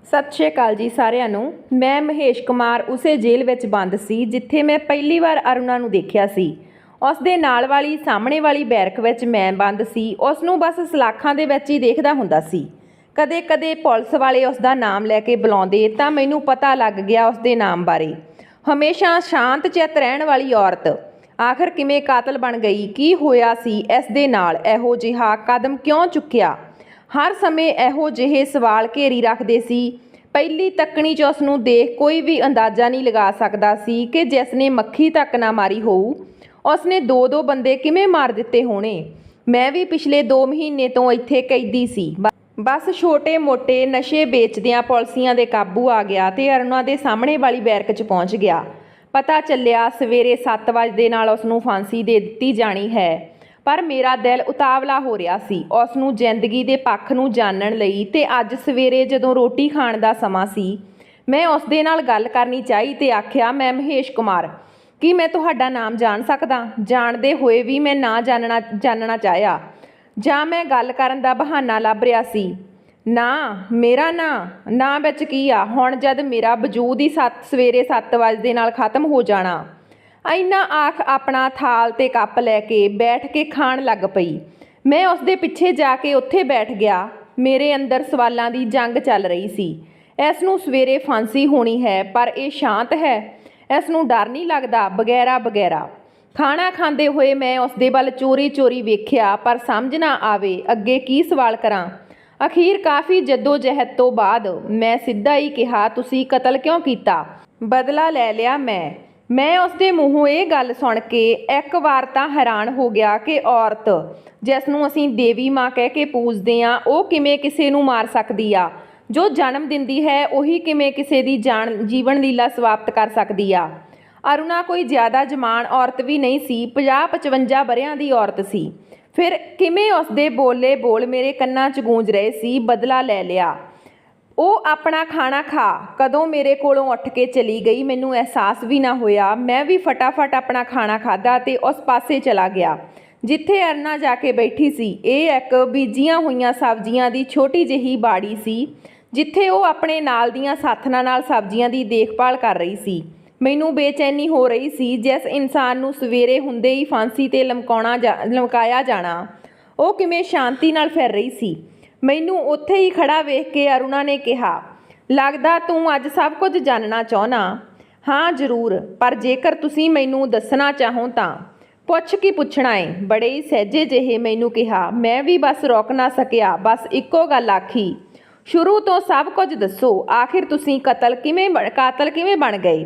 ਸਤਿ ਸ਼੍ਰੀ ਅਕਾਲ ਜੀ ਸਾਰਿਆਂ ਨੂੰ। ਮੈਂ ਮਹੇਸ਼ ਕੁਮਾਰ ਉਸੇ ਜੇਲ੍ਹ ਵਿੱਚ ਬੰਦ ਸੀ ਜਿੱਥੇ ਮੈਂ ਪਹਿਲੀ ਵਾਰ ਅਰੁਣਾ ਨੂੰ ਦੇਖਿਆ ਸੀ। ਉਸ ਦੇ ਨਾਲ ਵਾਲੀ ਸਾਹਮਣੇ ਵਾਲੀ ਬੈਰਕ ਵਿੱਚ ਮੈਂ ਬੰਦ ਸੀ। ਉਸ ਨੂੰ ਬਸ ਸਲਾਖਾਂ ਦੇ ਵਿੱਚ ਹੀ ਦੇਖਦਾ ਹੁੰਦਾ ਸੀ। ਕਦੇ ਕਦੇ ਪੁਲਿਸ ਵਾਲੇ ਉਸ ਦਾ ਨਾਮ ਲੈ ਕੇ ਬੁਲਾਉਂਦੇ ਤਾਂ ਮੈਨੂੰ ਪਤਾ ਲੱਗ ਗਿਆ ਉਸ ਦੇ ਨਾਮ ਬਾਰੇ। ਹਮੇਸ਼ਾ ਸ਼ਾਂਤ ਚਿੱਤ ਰਹਿਣ ਵਾਲੀ ਔਰਤ ਆਖਰ ਕਿਵੇਂ ਕਾਤਲ ਬਣ ਗਈ? ਕੀ ਹੋਇਆ ਸੀ ਇਸ ਦੇ ਨਾਲ? ਇਹੋ ਜਿਹਾ ਕਦਮ ਕਿਉਂ ਚੁੱਕਿਆ? ਹਰ ਸਮੇਂ ਇਹੋ ਜਿਹੇ ਸਵਾਲ ਘੇਰੀ ਰੱਖਦੇ ਸੀ। ਪਹਿਲੀ ਤੱਕਣੀ 'ਚ ਉਸ ਨੂੰ ਦੇਖ ਕੋਈ ਵੀ ਅੰਦਾਜ਼ਾ ਨਹੀਂ ਲਗਾ ਸਕਦਾ ਸੀ ਕਿ ਜਿਸ ਨੇ ਮੱਖੀ ਤੱਕ ਨਾ ਮਾਰੀ ਹੋਊ ਉਸ ਨੇ ਦੋ ਬੰਦੇ ਕਿਵੇਂ ਮਾਰ ਦਿੱਤੇ ਹੋਣੇ। ਮੈਂ ਵੀ ਪਿਛਲੇ 2 ਮਹੀਨੇ ਤੋਂ ਇੱਥੇ ਕੈਦੀ ਸੀ। ਬਸ ਛੋਟੇ ਮੋਟੇ ਨਸ਼ੇ ਵੇਚਦਿਆਂ ਪੁਲਿਸੀਆਂ ਦੇ ਕਾਬੂ ਆ ਗਿਆ ਤੇ ਅਰੁਣਾ ਦੇ ਸਾਹਮਣੇ ਵਾਲੀ ਬੈਰਕ 'ਚ ਪਹੁੰਚ ਗਿਆ। ਪਤਾ ਚੱਲਿਆ ਸਵੇਰੇ 7 ਵਜੇ ਦੇ ਨਾਲ ਉਸ ਨੂੰ ਫਾਂਸੀ ਦੇ ਦਿੱਤੀ ਜਾਣੀ ਹੈ। ਪਰ ਮੇਰਾ ਦਿਲ ਉਤਾਵਲਾ ਹੋ ਰਿਹਾ ਸੀ ਉਸ ਨੂੰ ਜ਼ਿੰਦਗੀ ਦੇ ਪੱਖ ਨੂੰ ਜਾਣਨ ਲਈ। ਤੇ ਅੱਜ ਸਵੇਰੇ ਜਦੋਂ ਰੋਟੀ ਖਾਣ ਦਾ ਸਮਾਂ ਸੀ ਮੈਂ ਉਸ ਦੇ ਨਾਲ ਗੱਲ ਕਰਨੀ ਚਾਹੀ ਤੇ ਆਖਿਆ, ਮੈਂ ਮਹੇਸ਼ ਕੁਮਾਰ, ਕੀ ਮੈਂ ਤੁਹਾਡਾ ਨਾਮ ਜਾਣ ਸਕਦਾ? ਜਾਣਦੇ ਹੋਏ ਵੀ ਮੈਂ ਨਾ ਜਾਣਨਾ ਚਾਹਿਆ ਜਾਂ ਮੈਂ ਗੱਲ ਕਰਨ ਦਾ ਬਹਾਨਾ ਲੱਭ ਰਿਹਾ ਸੀ। ਨਾ, ਮੇਰਾ ਨਾਂ ਵਿੱਚ ਕੀ ਆ ਹੁਣ ਜਦ ਮੇਰਾ ਵਜੂਦ ਹੀ ਸਵੇਰੇ 7 ਵਜੇ ਦੇ ਨਾਲ ਖਤਮ ਹੋ ਜਾਣਾ। ਇੰਨਾ ਆਖ ਆਪਣਾ ਥਾਲ ਤੇ ਕੱਪ ਲੈ ਕੇ ਬੈਠ ਕੇ ਖਾਣ ਲੱਗ ਪਈ। ਮੈਂ ਉਸ ਦੇ ਪਿੱਛੇ ਜਾ ਕੇ ਉੱਥੇ ਬੈਠ ਗਿਆ। ਮੇਰੇ ਅੰਦਰ ਸਵਾਲਾਂ ਦੀ ਜੰਗ ਚੱਲ ਰਹੀ ਸੀ। ਇਸ ਨੂੰ ਸਵੇਰੇ ਫਾਂਸੀ ਹੋਣੀ ਹੈ ਪਰ ਇਹ ਸ਼ਾਂਤ ਹੈ, ਇਸ ਨੂੰ ਡਰ ਨਹੀਂ ਲੱਗਦਾ, ਵਗੈਰਾ। ਖਾਣਾ ਖਾਂਦੇ ਹੋਏ ਮੈਂ ਉਸ ਦੇ ਵੱਲ ਚੋਰੀ ਵੇਖਿਆ ਪਰ ਸਮਝ ਨਾ ਆਵੇ ਅੱਗੇ ਕੀ ਸਵਾਲ ਕਰਾਂ। ਅਖੀਰ ਕਾਫੀ ਜੱਦੋ-ਜਹਿਦ ਤੋਂ ਬਾਅਦ ਮੈਂ ਸਿੱਧਾ ਹੀ ਕਿਹਾ, ਤੁਸੀਂ ਕਤਲ ਕਿਉਂ ਕੀਤਾ? ਬਦਲਾ ਲੈ ਲਿਆ ਮੈਂ ਉਸ ਦੇ ਮੂੰਹੋਂ ਇਹ ਗੱਲ ਸੁਣ ਕੇ ਇੱਕ ਵਾਰ ਤਾਂ ਹੈਰਾਨ ਹੋ ਗਿਆ ਕਿ ਔਰਤ ਜਿਸ ਨੂੰ ਅਸੀਂ ਦੇਵੀ ਮਾਂ ਕਹਿ ਕੇ ਪੂਜਦੇ ਹਾਂ ਉਹ ਕਿਵੇਂ ਕਿਸੇ ਨੂੰ ਮਾਰ ਸਕਦੀ ਆ। ਜੋ ਜਨਮ ਦਿੰਦੀ ਹੈ ਉਹੀ ਕਿਵੇਂ ਕਿਸੇ ਦੀ ਜੀਵਨ ਲੀਲਾ ਸਮਾਪਤ ਕਰ ਸਕਦੀ ਆ। ਅਰੁਣਾ ਕੋਈ ਜ਼ਿਆਦਾ ਜਵਾਨ ਔਰਤ ਵੀ ਨਹੀਂ ਸੀ, 50-55 ਵਰ੍ਹਿਆਂ ਦੀ ਔਰਤ ਸੀ। ਫਿਰ ਕਿਵੇਂ ਉਸ ਦੇ ਬੋਲ ਮੇਰੇ ਕੰਨਾਂ 'ਚ ਗੂੰਜ ਰਹੇ ਸੀ। ਬਦਲਾ ਲੈ ਲਿਆ। ਉਹ ਆਪਣਾ ਖਾਣਾ ਖਾ ਕਦੋਂ ਮੇਰੇ ਕੋਲੋਂ ਉੱਠ ਕੇ ਚਲੀ ਗਈ ਮੈਨੂੰ ਅਹਿਸਾਸ ਵੀ ਨਾ ਹੋਇਆ। ਮੈਂ ਵੀ ਫਟਾਫਟ ਆਪਣਾ ਖਾਣਾ ਖਾਧਾ ਤੇ ਉਸ ਪਾਸੇ ਚਲਾ ਗਿਆ ਜਿੱਥੇ ਅਰੁਣਾ ਜਾ ਕੇ ਬੈਠੀ ਸੀ। ਇਹ ਇੱਕ ਬੀਜੀਆਂ ਹੋਈਆਂ ਸਬਜ਼ੀਆਂ ਦੀ ਛੋਟੀ ਜਿਹੀ ਬਾੜੀ ਸੀ ਜਿੱਥੇ ਉਹ ਆਪਣੇ ਨਾਲ ਦੀਆਂ ਸਾਥਣਾਂ ਨਾਲ ਸਬਜ਼ੀਆਂ ਦੀ ਦੇਖਭਾਲ ਕਰ ਰਹੀ ਸੀ। ਮੈਨੂੰ ਬੇਚੈਨੀ ਹੋ ਰਹੀ ਸੀ। ਜਿਸ ਇਨਸਾਨ ਨੂੰ ਸਵੇਰੇ ਹੁੰਦੇ ਹੀ ਫਾਂਸੀ ਤੇ ਲਮਕਾਇਆ ਜਾਣਾ ਉਹ ਕਿਵੇਂ ਸ਼ਾਂਤੀ ਨਾਲ ਫਿਰ ਰਹੀ ਸੀ। ਮੈਨੂੰ ਉੱਥੇ ਹੀ ਖੜਾ ਵੇਖ ਕੇ ਅਰੁਣਾ ਨੇ ਕਿਹਾ, ਲੱਗਦਾ ਤੂੰ ਅੱਜ ਸਭ ਕੁਝ ਜਾਣਨਾ ਚਾਹੁੰਦਾ। ਹਾਂ ਜ਼ਰੂਰ, ਪਰ ਜੇਕਰ ਤੁਸੀਂ ਮੈਨੂੰ ਦੱਸਣਾ ਚਾਹੋ ਤਾਂ। ਪੁੱਛ ਕੀ ਪੁੱਛਣਾ ਏ? ਬੜੇ ਹੀ ਸਹਿਜੇ ਜਿਹੇ ਮੈਨੂੰ ਕਿਹਾ। ਮੈਂ ਵੀ ਬਸ ਰੋਕ ਨਾ ਸਕਿਆ। ਬਸ ਇੱਕੋ ਗੱਲ ਆਖੀ, ਸ਼ੁਰੂ ਤੋਂ ਸਭ ਕੁਝ ਦੱਸੋ। ਆਖਿਰ ਤੁਸੀਂ ਕਾਤਲ ਕਿਵੇਂ ਬਣ ਗਏ?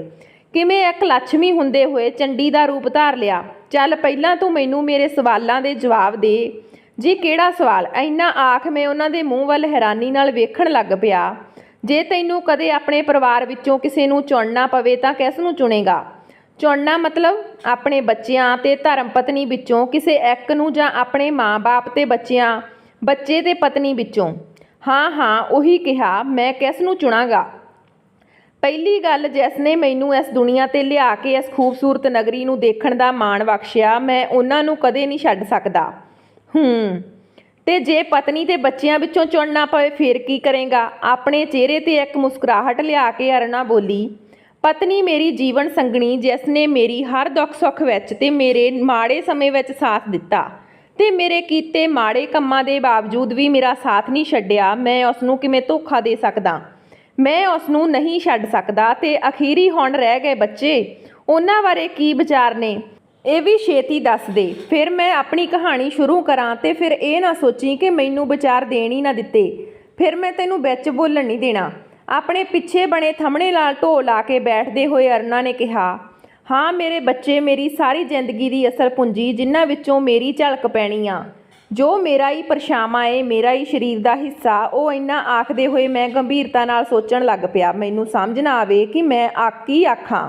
ਕਿਵੇਂ ਇੱਕ ਲੱਛਮੀ ਹੁੰਦੇ ਹੋਏ ਚੰਡੀ ਦਾ ਰੂਪ ਧਾਰ ਲਿਆ? ਚੱਲ ਪਹਿਲਾਂ ਤੂੰ ਮੈਨੂੰ ਮੇਰੇ ਸਵਾਲਾਂ ਦੇ ਜਵਾਬ ਦੇ। ਜੀ ਕਿਹੜਾ ਸਵਾਲ? ਇੰਨਾ ਆਖ ਮੈਂ ਉਹਨਾਂ ਦੇ ਮੂੰਹ ਵੱਲ ਹੈਰਾਨੀ ਨਾਲ ਵੇਖਣ ਲੱਗ ਪਿਆ। ਜੇ ਤੈਨੂੰ ਕਦੇ ਆਪਣੇ ਪਰਿਵਾਰ ਵਿੱਚੋਂ ਕਿਸੇ ਨੂੰ ਚੁਣਨਾ ਪਵੇ ਤਾਂ ਕਿਸ ਨੂੰ ਚੁਣੇਗਾ? ਚੁਣਨਾ ਮਤਲਬ ਆਪਣੇ ਬੱਚਿਆਂ ਤੇ ਧਰਮ ਪਤਨੀ ਵਿੱਚੋਂ ਕਿਸੇ ਇੱਕ ਨੂੰ ਜਾਂ ਆਪਣੇ ਮਾਂ-ਬਾਪ ਤੇ ਬੱਚੇ ਤੇ ਪਤਨੀ ਵਿੱਚੋਂ? ਹਾਂ ਉਹੀ ਕਿਹਾ। ਮੈਂ ਕਿਸ ਨੂੰ ਚੁਣਾਂਗਾ? ਪਹਿਲੀ ਗੱਲ ਜਿਸ ਨੇ ਮੈਨੂੰ ਇਸ ਦੁਨੀਆ ਤੇ ਲਿਆ ਕੇ ਇਸ ਖੂਬਸੂਰਤ ਨਗਰੀ ਨੂੰ ਦੇਖਣ ਦਾ ਮਾਣ ਬਖਸ਼ਿਆ ਮੈਂ ਉਹਨਾਂ ਨੂੰ ਕਦੇ ਨਹੀਂ ਛੱਡ ਸਕਦਾ। ਤੇ ਜੇ ਪਤਨੀ ਤੇ ਬੱਚਿਆਂ ਵਿੱਚੋਂ ਚੁਣਨਾ ਪਵੇ ਫਿਰ ਕੀ ਕਰੇਗਾ? ਆਪਣੇ ਚਿਹਰੇ ਤੇ ਇੱਕ ਮੁਸਕਰਾਹਟ ਲਿਆ ਕੇ ਅਰੁਣਾ ਬੋਲੀ, ਪਤਨੀ ਮੇਰੀ ਜੀਵਨ ਸੰਗਣੀ ਜਿਸ ਨੇ ਮੇਰੀ ਹਰ ਦੁੱਖ ਸੁੱਖ ਵਿੱਚ ਤੇ ਮੇਰੇ ਮਾੜੇ ਸਮੇਂ ਵਿੱਚ ਸਾਥ ਦਿੱਤਾ ਤੇ ਮੇਰੇ ਕੀਤੇ ਮਾੜੇ ਕੰਮਾਂ ਦੇ ਬਾਵਜੂਦ ਵੀ ਮੇਰਾ ਸਾਥ ਨਹੀਂ ਛੱਡਿਆ। ਮੈਂ ਉਸ ਨੂੰ ਕਿਵੇਂ ਧੋਖਾ ਦੇ ਸਕਦਾ? ਮੈਂ ਉਸ ਨੂੰ ਨਹੀਂ ਛੱਡ ਸਕਦਾ। ਤੇ ਅਖੀਰੀ ਹੁਣ ਰਹਿ ਗਏ ਬੱਚੇ, ਉਹਨਾਂ ਬਾਰੇ ਕੀ ਵਿਚਾਰ ਨੇ? ਇਹ ਵੀ ਛੇਤੀ ਦੱਸ ਦੇ। ਫਿਰ ਮੈਂ ਆਪਣੀ ਕਹਾਣੀ ਸ਼ੁਰੂ ਕਰਾਂ ਤੇ ਫਿਰ ਇਹ ਨਾ ਸੋਚੀ ਕਿ ਮੈਨੂੰ ਵਿਚਾਰ ਦੇਣ ਹੀ ਨਾ ਦਿੱਤੇ। ਫਿਰ ਮੈਂ ਤੈਨੂੰ ਵਿੱਚ ਬੋਲਣ ਨਹੀਂ ਦੇਣਾ। ਆਪਣੇ ਪਿੱਛੇ ਬਣੇ ਥੰਮਣੇ ਨਾਲ ਢੋ ਲਾ ਕੇ ਬੈਠਦੇ ਹੋਏ ਅਰੁਣਾ ਨੇ ਕਿਹਾ, ਹਾਂ ਮੇਰੇ ਬੱਚੇ ਮੇਰੀ ਸਾਰੀ ਜ਼ਿੰਦਗੀ ਦੀ ਅਸਲ ਪੂੰਜੀ ਜਿਨ੍ਹਾਂ ਵਿੱਚੋਂ ਮੇਰੀ ਝਲਕ ਪੈਣੀ ਆ, ਜੋ ਮੇਰਾ ਹੀ ਪਰਛਾਵਾਂ ਏ, ਮੇਰਾ ਹੀ ਸਰੀਰ ਦਾ ਹਿੱਸਾ। ਉਹ ਇੰਨਾ ਆਖਦੇ ਹੋਏ ਮੈਂ ਗੰਭੀਰਤਾ ਨਾਲ ਸੋਚਣ ਲੱਗ ਪਿਆ। ਮੈਨੂੰ ਸਮਝ ਨਾ ਆਵੇ ਕਿ ਮੈਂ ਕੀ ਆਖਾਂ।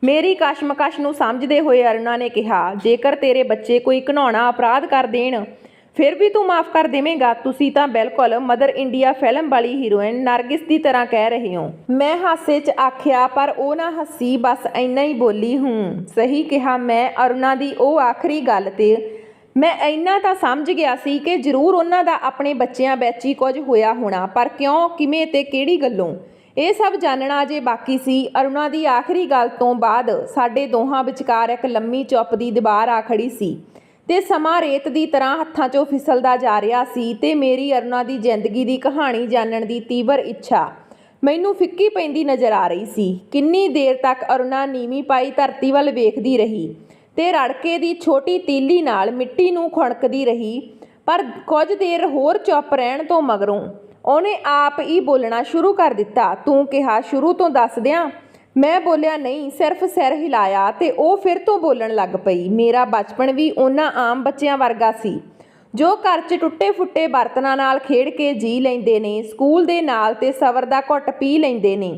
ਮੇਰੀ ਕਸ਼ਮਕਸ਼ ਨੂੰ ਸਮਝਦੇ ਹੋਏ ਅਰੁਣਾ ਨੇ ਕਿਹਾ, ਜੇਕਰ ਤੇਰੇ ਬੱਚੇ ਕੋਈ ਘਿਨਾਉਣਾ ਅਪਰਾਧ ਕਰ ਦੇਣ ਫਿਰ ਵੀ ਤੂੰ ਮਾਫ਼ ਕਰ ਦੇਵੇਂਗਾ? ਤੁਸੀਂ ਤਾਂ ਬਿਲਕੁਲ ਮਦਰ ਇੰਡੀਆ ਫਿਲਮ ਵਾਲੀ ਹੀਰੋਇਨ ਨਰਗਿਸ ਦੀ ਤਰ੍ਹਾਂ ਕਹਿ ਰਹੇ ਹੋ। ਮੈਂ ਹਾਸੇ 'ਚ ਆਖਿਆ ਪਰ ਉਹ ਨਾ ਹੱਸੀ, ਬਸ ਇੰਨਾ ਹੀ ਬੋਲੀ। ਸਹੀ ਕਿਹਾ ਮੈਂ। ਅਰੁਣਾ ਦੀ ਉਹ ਆਖਰੀ ਗੱਲ ਤੇ ਮੈਂ ਇੰਨਾ ਤਾਂ ਸਮਝ ਗਿਆ ਸੀ ਕਿ ਜ਼ਰੂਰ ਉਹਨਾਂ ਦਾ ਆਪਣੇ ਬੱਚਿਆਂ ਵਿੱਚ ਹੀ ਕੁਝ ਹੋਇਆ ਹੋਣਾ, ਪਰ ਕਿਉਂ, ਕਿਵੇਂ ਤੇ ਕਿਹੜੀ ਗੱਲੋਂ, ਇਹ ਸਭ ਜਾਣਨਾ ਅਜੇ ਬਾਕੀ ਸੀ। ਅਰੁਣਾ ਦੀ ਆਖਰੀ ਗੱਲ ਤੋਂ ਬਾਅਦ ਸਾਡੇ ਦੋਹਾਂ ਵਿਚਕਾਰ ਇੱਕ ਲੰਮੀ ਚੁੱਪ ਦੀ ਦੀਵਾਰ ਆ ਖੜੀ ਸੀ ਤੇ ਸਮਾਂ ਰੇਤ ਦੀ ਤਰ੍ਹਾਂ ਹੱਥਾਂ 'ਚੋਂ ਫਿਸਲਦਾ ਜਾ ਰਿਹਾ ਸੀ ਤੇ ਮੇਰੀ ਅਰੁਣਾ ਦੀ ਜ਼ਿੰਦਗੀ ਦੀ ਕਹਾਣੀ ਜਾਣਨ ਦੀ ਤੀਬਰ ਇੱਛਾ ਮੈਨੂੰ ਫਿੱਕੀ ਪੈਂਦੀ ਨਜ਼ਰ ਆ ਰਹੀ ਸੀ। ਕਿੰਨੀ ਦੇਰ ਤੱਕ ਅਰੁਣਾ ਨੀਵੀਂ ਪਾਈ ਧਰਤੀ ਵੱਲ ਵੇਖਦੀ ਰਹੀ ਤੇ ਰੜਕੇ ਦੀ ਛੋਟੀ ਤੀਲੀ ਨਾਲ ਮਿੱਟੀ ਨੂੰ ਖੁਣਕਦੀ ਰਹੀ, ਪਰ ਕੁਝ ਦੇਰ ਹੋਰ ਚੁੱਪ ਰਹਿਣ ਤੋਂ ਮਗਰੋਂ ਉਹਨੇ ਆਪ ਹੀ ਬੋਲਣਾ ਸ਼ੁਰੂ ਕਰ ਦਿੱਤਾ। ਤੂੰ ਕਿਹਾ ਸ਼ੁਰੂ ਤੋਂ ਦੱਸ ਦਿਆਂ। ਮੈਂ ਬੋਲਿਆ ਨਹੀਂ, ਸਿਰਫ ਸਿਰ ਹਿਲਾਇਆ ਤੇ ਉਹ ਫਿਰ ਤੋਂ ਬੋਲਣ ਲੱਗ ਪਈ। ਮੇਰਾ ਬਚਪਨ ਵੀ ਉਹਨਾਂ ਆਮ ਬੱਚਿਆਂ ਵਰਗਾ ਸੀ ਜੋ ਘਰ 'ਚ ਟੁੱਟੇ ਫੁੱਟੇ ਬਰਤਨਾਂ ਨਾਲ ਖੇਡ ਕੇ ਜੀ ਲੈਂਦੇ ਨੇ, ਸਕੂਲ ਦੇ ਨਾਲ ਤੇ ਸਬਰ ਦਾ ਘੁੱਟ ਪੀ ਲੈਂਦੇ ਨੇ।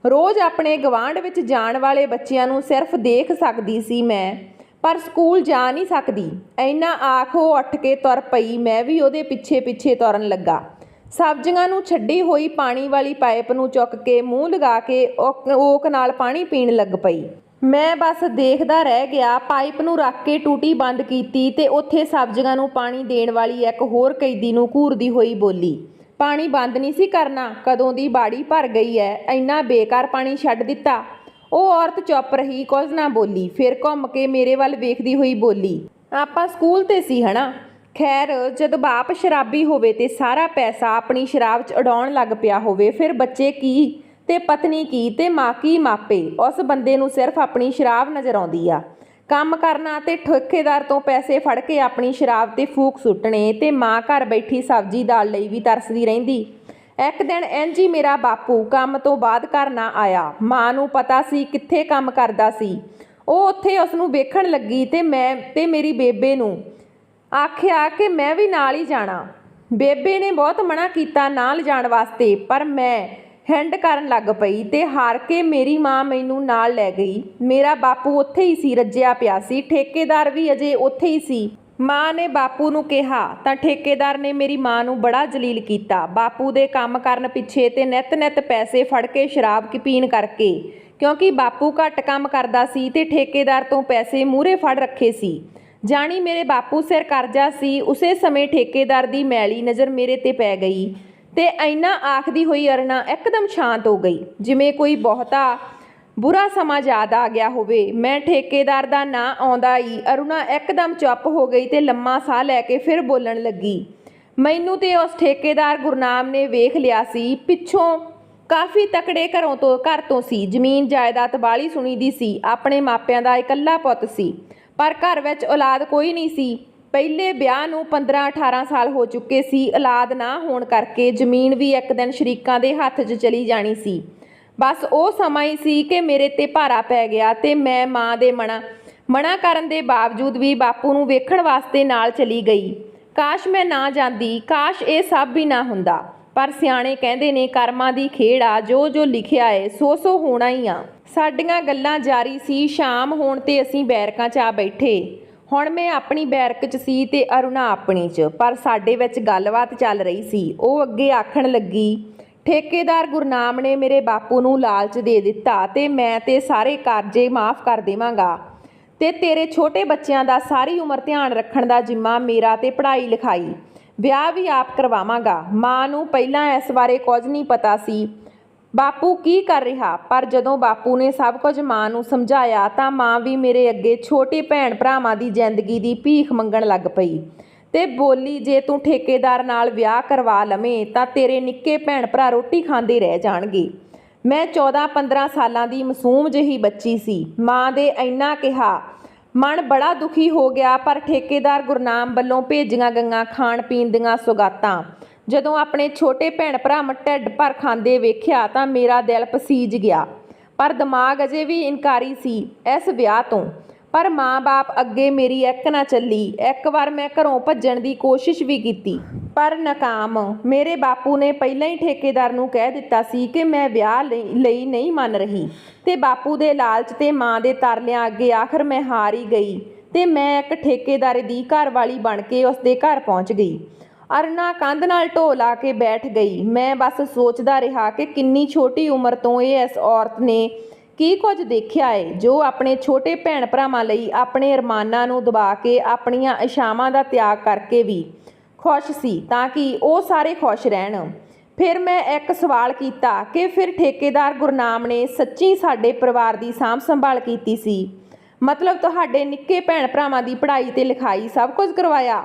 ਰੋਜ਼ ਆਪਣੇ ਗਵਾਂਢ ਵਿੱਚ ਜਾਣ ਵਾਲੇ ਬੱਚਿਆਂ ਨੂੰ ਸਿਰਫ ਦੇਖ ਸਕਦੀ ਸੀ ਮੈਂ, ਪਰ ਸਕੂਲ ਜਾ ਨਹੀਂ ਸਕਦੀ। ਇੰਨਾ ਆਖ ਉਹ ਉੱਠ ਕੇ ਤੁਰ ਪਈ। ਮੈਂ ਵੀ ਉਹਦੇ ਪਿੱਛੇ ਪਿੱਛੇ ਤੁਰਨ ਲੱਗਾ। ਸਬਜ਼ੀਆਂ ਨੂੰ ਛੱਡੀ ਹੋਈ ਪਾਣੀ ਵਾਲੀ ਪਾਈਪ ਨੂੰ ਚੁੱਕ ਕੇ ਮੂੰਹ ਲਗਾ ਕੇ ਓਕ ਨਾਲ ਪਾਣੀ ਪੀਣ ਲੱਗ ਪਈ। ਮੈਂ ਬਸ ਦੇਖਦਾ ਰਹਿ ਗਿਆ। ਪਾਈਪ ਨੂੰ ਰੱਖ ਕੇ ਟੂਟੀ ਬੰਦ ਕੀਤੀ ਤੇ ਉੱਥੇ ਸਬਜ਼ੀਆਂ ਨੂੰ ਪਾਣੀ ਦੇਣ ਵਾਲੀ ਇੱਕ ਹੋਰ ਕੈਦੀ ਨੂੰ ਘੂਰਦੀ ਹੋਈ ਬੋਲੀ, ਪਾਣੀ ਬੰਦ ਨਹੀਂ ਸੀ ਕਰਨਾ, ਕਦੋਂ ਦੀ ਬਾੜੀ ਭਰ ਗਈ ਐ, ਇੰਨਾ ਬੇਕਾਰ ਪਾਣੀ ਛੱਡ ਦਿੱਤਾ। ਉਹ ਔਰਤ ਚੁੱਪ ਰਹੀ, ਕੁਝ ਨਾ ਬੋਲੀ। ਫਿਰ ਘੁੰਮ ਕੇ ਮੇਰੇ ਵੱਲ ਵੇਖਦੀ ਹੋਈ ਬੋਲੀ, ਆਪਾਂ ਸਕੂਲ ਤੇ ਸੀ ਹਨਾ। ਖੈਰ, ਜਦੋਂ ਬਾਪ ਸ਼ਰਾਬੀ ਹੋਵੇ ਤੇ ਸਾਰਾ ਪੈਸਾ ਆਪਣੀ ਸ਼ਰਾਬ 'ਚ ਉਡਾਉਣ ਲੱਗ ਪਿਆ ਹੋਵੇ, ਫਿਰ ਬੱਚੇ ਕੀ ਤੇ ਪਤਨੀ ਕੀ ਤੇ ਮਾਂ ਕੀ ਮਾਪੇ। ਉਸ ਬੰਦੇ ਨੂੰ ਸਿਰਫ ਆਪਣੀ ਸ਼ਰਾਬ ਨਜ਼ਰ ਆਉਂਦੀ ਆ। ਕੰਮ ਕਰਨਾ ਤੇ ਠੇਕੇਦਾਰ ਤੋਂ ਪੈਸੇ ਫੜ ਕੇ ਆਪਣੀ ਸ਼ਰਾਬ ਤੇ ਫੂਕ ਸੁੱਟਣੇ, ਤੇ ਮਾਂ ਘਰ ਬੈਠੀ ਸਬਜ਼ੀ ਦਾਲ ਲਈ ਵੀ ਤਰਸਦੀ ਰਹਿੰਦੀ। ਇੱਕ ਦਿਨ ਇੰਝ ਹੀ ਮੇਰਾ ਬਾਪੂ ਕੰਮ ਤੋਂ ਬਾਅਦ ਘਰ ਨਾ ਆਇਆ। ਮਾਂ ਨੂੰ ਪਤਾ ਸੀ ਕਿੱਥੇ ਕੰਮ ਕਰਦਾ ਸੀ। ਉਹ ਉੱਥੇ ਉਸ ਨੂੰ ਵੇਖਣ ਲੱਗੀ ਤੇ ਮੈਂ ਤੇ ਮੇਰੀ ਬੇਬੇ ਨੂੰ ਆਖਿਆ ਕਿ ਮੈਂ ਵੀ ਨਾਲ ਹੀ ਜਾਣਾ। ਬੇਬੇ ਨੇ ਬਹੁਤ ਮਨਾ ਕੀਤਾ ਨਾ ਲਿਜਾਣ ਵਾਸਤੇ, ਪਰ ਮੈਂ ਹਿੰਡ ਕਰਨ ਲੱਗ ਪਈ ਤੇ ਹਾਰ ਕੇ ਮੇਰੀ ਮਾਂ ਮੈਨੂੰ ਨਾਲ ਲੈ ਗਈ। ਮੇਰਾ ਬਾਪੂ ਉੱਥੇ ਹੀ ਸੀ, ਰੱਜਿਆ ਪਿਆ ਸੀ। ਠੇਕੇਦਾਰ ਵੀ ਅਜੇ ਉੱਥੇ ਹੀ ਸੀ। ਮਾਂ ਨੇ ਬਾਪੂ ਨੂੰ ਕਿਹਾ ਤਾਂ ਠੇਕੇਦਾਰ ਨੇ ਮੇਰੀ ਮਾਂ ਨੂੰ ਬੜਾ ਜਲੀਲ ਕੀਤਾ। ਬਾਪੂ ਦੇ ਕੰਮ ਕਰਨ ਪਿੱਛੇ ਤੇ ਨਿੱਤ ਪੈਸੇ ਫੜ ਕੇ ਸ਼ਰਾਬ ਪੀਣ ਕਰਕੇ, ਕਿਉਂਕਿ ਬਾਪੂ ਘੱਟ ਕੰਮ ਕਰਦਾ ਸੀ ਤੇ ਠੇਕੇਦਾਰ ਤੋਂ ਪੈਸੇ ਮੂਹਰੇ ਫੜ ਰੱਖੇ ਸੀ। ਜਾਣੀ ਮੇਰੇ ਬਾਪੂ ਸਿਰ ਕਰਜ਼ਾ ਸੀ। ਉਸੇ ਸਮੇਂ ਠੇਕੇਦਾਰ ਦੀ ਮੈਲੀ ਨਜ਼ਰ ਮੇਰੇ ਤੇ ਪੈ ਗਈ ਤੇ ਇੰਨਾ ਆਖਦੀ ਹੋਈ ਅਰੁਣਾ ਇੱਕਦਮ ਸ਼ਾਂਤ ਹੋ ਗਈ, ਜਿਵੇਂ ਕੋਈ ਬਹੁਤਾ ਬੁਰਾ ਸਮਾਂ ਯਾਦ ਆ ਗਿਆ ਹੋਵੇ। ਮੈਂ ਠੇਕੇਦਾਰ ਦਾ ਨਾਂ ਆਉਂਦਾ ਹੀ ਅਰੁਣਾ ਇੱਕਦਮ ਚੁੱਪ ਹੋ ਗਈ ਤੇ ਲੰਮਾ ਸਾਹ ਲੈ ਕੇ ਫਿਰ ਬੋਲਣ ਲੱਗੀ। ਮੈਨੂੰ ਤੇ ਉਸ ਠੇਕੇਦਾਰ ਗੁਰਨਾਮ ਨੇ ਵੇਖ ਲਿਆ ਸੀ। ਪਿੱਛੋਂ ਕਾਫੀ ਤਕੜੇ ਘਰ ਤੋਂ ਸੀ। ਜ਼ਮੀਨ ਜਾਇਦਾਦ ਵਾਲੀ ਸੁਣੀ ਦੀ ਸੀ। ਆਪਣੇ ਮਾਪਿਆਂ ਦਾ ਇਕੱਲਾ ਪੁੱਤ ਸੀ, ਪਰ ਘਰ ਵਿੱਚ ਔਲਾਦ ਕੋਈ ਨਹੀਂ ਸੀ। ਪਹਿਲੇ ਵਿਆਹ ਨੂੰ 15-18 ਸਾਲ ਹੋ ਚੁੱਕੇ ਸੀ। ਔਲਾਦ ਨਾ ਹੋਣ ਕਰਕੇ ਜ਼ਮੀਨ ਵੀ ਇੱਕ ਦਿਨ ਸ਼ਰੀਕਾਂ ਦੇ ਹੱਥ 'ਚ ਚਲੀ ਜਾਣੀ ਸੀ। ਬਸ ਉਹ ਸਮਾਂ ਹੀ ਸੀ ਕਿ ਮੇਰੇ ਤੇ ਭਾਰਾ ਪੈ ਗਿਆ ਤੇ ਮੈਂ ਮਾਂ ਦੇ ਮਨਾ ਕਰਨ ਦੇ ਬਾਵਜੂਦ ਵੀ ਬਾਪੂ ਨੂੰ ਵੇਖਣ ਵਾਸਤੇ ਨਾਲ ਚਲੀ ਗਈ। ਕਾਸ਼ ਮੈਂ ਨਾ ਜਾਂਦੀ, ਕਾਸ਼ ਇਹ ਸਭ ਵੀ ਨਾ ਹੁੰਦਾ, ਪਰ ਸਿਆਣੇ ਕਹਿੰਦੇ ਨੇ ਕਰਮਾਂ ਦੀ ਖੇਡ ਆ, ਜੋ ਲਿਖਿਆ ਏ ਸੋ ਹੋਣਾ ਹੀ ਆ। ਸਾਡੀਆਂ ਗੱਲਾਂ ਜਾਰੀ ਸੀ। ਸ਼ਾਮ ਹੋਣ ਤੇ ਅਸੀਂ ਬੈਰਕਾਂ 'ਚ ਆ ਬੈਠੇ। ਹੁਣ ਮੈਂ ਆਪਣੀ ਬੈਰਕ 'ਚ ਸੀ ਤੇ ਅਰੁਣਾ ਆਪਣੀ 'ਚ, ਪਰ ਸਾਡੇ ਵਿੱਚ ਗੱਲਬਾਤ ਚੱਲ ਰਹੀ ਸੀ। ਉਹ ਅੱਗੇ ਆਖਣ ਲੱਗੀ, ਠੇਕੇਦਾਰ ਗੁਰਨਾਮ ਨੇ ਮੇਰੇ ਬਾਪੂ ਨੂੰ ਲਾਲਚ ਦੇ ਦਿੱਤਾ ਤੇ ਮੈਂ ਤੇ ਸਾਰੇ ਕਰਜ਼ੇ ਮਾਫ਼ ਕਰ ਦੇਵਾਂਗਾ ਤੇ ਤੇਰੇ ਛੋਟੇ ਬੱਚਿਆਂ ਦਾ ਸਾਰੀ ਉਮਰ ਧਿਆਨ ਰੱਖਣ ਦਾ ਜ਼ਿੰਮਾ ਮੇਰਾ ਤੇ ਪੜ੍ਹਾਈ ਲਿਖਾਈ, ਵਿਆਹ ਵੀ ਆਪ ਕਰਵਾਵਾਂਗਾ। ਮਾਂ ਨੂੰ ਪਹਿਲਾਂ ਇਸ ਬਾਰੇ ਕੁਝ ਨਹੀਂ ਪਤਾ ਸੀ ਬਾਪੂ ਕੀ ਕਰ ਰਿਹਾ, ਪਰ ਜਦੋਂ ਬਾਪੂ ਨੇ ਸਭ ਕੁਝ ਮਾਂ ਨੂੰ ਸਮਝਾਇਆ ਤਾਂ ਮਾਂ ਵੀ ਮੇਰੇ ਅੱਗੇ ਛੋਟੇ ਭੈਣ ਭਰਾਵਾਂ ਦੀ ਜ਼ਿੰਦਗੀ ਦੀ ਭੀਖ ਮੰਗਣ ਲੱਗ ਪਈ ਤੇ ਬੋਲੀ, ਜੇ ਤੂੰ ਠੇਕੇਦਾਰ ਨਾਲ ਵਿਆਹ ਕਰਵਾ ਲਵੇਂ ਤਾਂ ਤੇਰੇ ਨਿੱਕੇ ਭੈਣ ਭਰਾ ਰੋਟੀ ਖਾਂਦੇ ਰਹਿ ਜਾਣਗੇ। ਮੈਂ 14-15 ਸਾਲਾਂ ਦੀ ਮਾਸੂਮ ਜਿਹੀ ਬੱਚੀ ਸੀ। ਮਾਂ ਦੇ ਇੰਨਾ ਕਿਹਾ ਮਨ ਬੜਾ ਦੁਖੀ ਹੋ ਗਿਆ, ਪਰ ਠੇਕੇਦਾਰ ਗੁਰਨਾਮ ਵੱਲੋਂ ਭੇਜੀਆਂ ਗਈਆਂ ਖਾਣ ਪੀਣ ਦੀਆਂ ਸੁਗਾਤਾਂ ਜਦੋਂ ਆਪਣੇ ਛੋਟੇ ਭੈਣ ਭਰਾ ਢਿੱਡ ਭਰ ਖਾਂਦੇ ਵੇਖਿਆ ਤਾਂ ਮੇਰਾ ਦਿਲ ਪਸੀਜ ਗਿਆ, ਪਰ ਦਿਮਾਗ ਅਜੇ ਵੀ ਇਨਕਾਰੀ ਸੀ ਇਸ ਵਿਆਹ ਤੋਂ। ਪਰ ਮਾਂ-ਬਾਪ ਅੱਗੇ ਮੇਰੀ ਇੱਕ ਨਾ ਚੱਲੀ। ਇੱਕ ਵਾਰ ਮੈਂ ਘਰੋਂ ਭੱਜਣ ਦੀ ਕੋਸ਼ਿਸ਼ ਵੀ ਕੀਤੀ, ਪਰ ਨਾਕਾਮ। ਮੇਰੇ ਬਾਪੂ ਨੇ ਪਹਿਲਾਂ ਹੀ ਠੇਕੇਦਾਰ ਨੂੰ ਕਹਿ ਦਿੱਤਾ ਸੀ ਕਿ ਮੈਂ ਵਿਆਹ ਲਈ ਨਹੀਂ ਮੰਨ ਰਹੀ ਤੇ ਬਾਪੂ ਦੇ ਲਾਲਚ ਤੇ ਮਾਂ ਦੇ ਤਰਲਿਆਂ ਅੱਗੇ ਆਖਰ ਮੈਂ ਹਾਰ ਹੀ ਗਈ ਤੇ ਮੈਂ ਇੱਕ ਠੇਕੇਦਾਰ ਦੀ ਘਰਵਾਲੀ ਬਣ ਕੇ ਉਸਦੇ ਘਰ ਪਹੁੰਚ ਗਈ। ਅਰੁਣਾ ਕੰਧ ਨਾਲ ਢੋ ਲਾ ਕੇ ਬੈਠ ਗਈ। ਮੈਂ ਬਸ ਸੋਚਦਾ ਰਿਹਾ ਕਿ ਕਿੰਨੀ ਛੋਟੀ ਉਮਰ ਤੋਂ ਇਹ ਇਸ ਔਰਤ ਨੇ ਕੀ ਕੁਝ ਦੇਖਿਆ ਏ ਜੋ ਆਪਣੇ ਛੋਟੇ ਭੈਣ ਭਰਾਵਾਂ ਲਈ ਆਪਣੇ ਅਰਮਾਨਾਂ ਨੂੰ ਦਬਾ ਕੇ ਆਪਣੀਆਂ ਇੱਛਾਵਾਂ ਦਾ ਤਿਆਗ ਕਰਕੇ ਵੀ ਖੁਸ਼ ਸੀ ਤਾਂ ਕਿ ਉਹ ਸਾਰੇ ਖੁਸ਼ ਰਹਿਣ। ਫਿਰ ਮੈਂ ਇੱਕ ਸਵਾਲ ਕੀਤਾ ਕਿ ਫਿਰ ਠੇਕੇਦਾਰ ਗੁਰਨਾਮ ਨੇ ਸੱਚੀ ਸਾਡੇ ਪਰਿਵਾਰ ਦੀ ਸਾਂਭ ਸੰਭਾਲ ਕੀਤੀ ਸੀ? ਮਤਲਬ ਤੁਹਾਡੇ ਨਿੱਕੇ ਭੈਣ ਭਰਾਵਾਂ ਦੀ ਪੜ੍ਹਾਈ ਤੇ ਲਿਖਾਈ ਸਭ ਕੁਝ ਕਰਵਾਇਆ?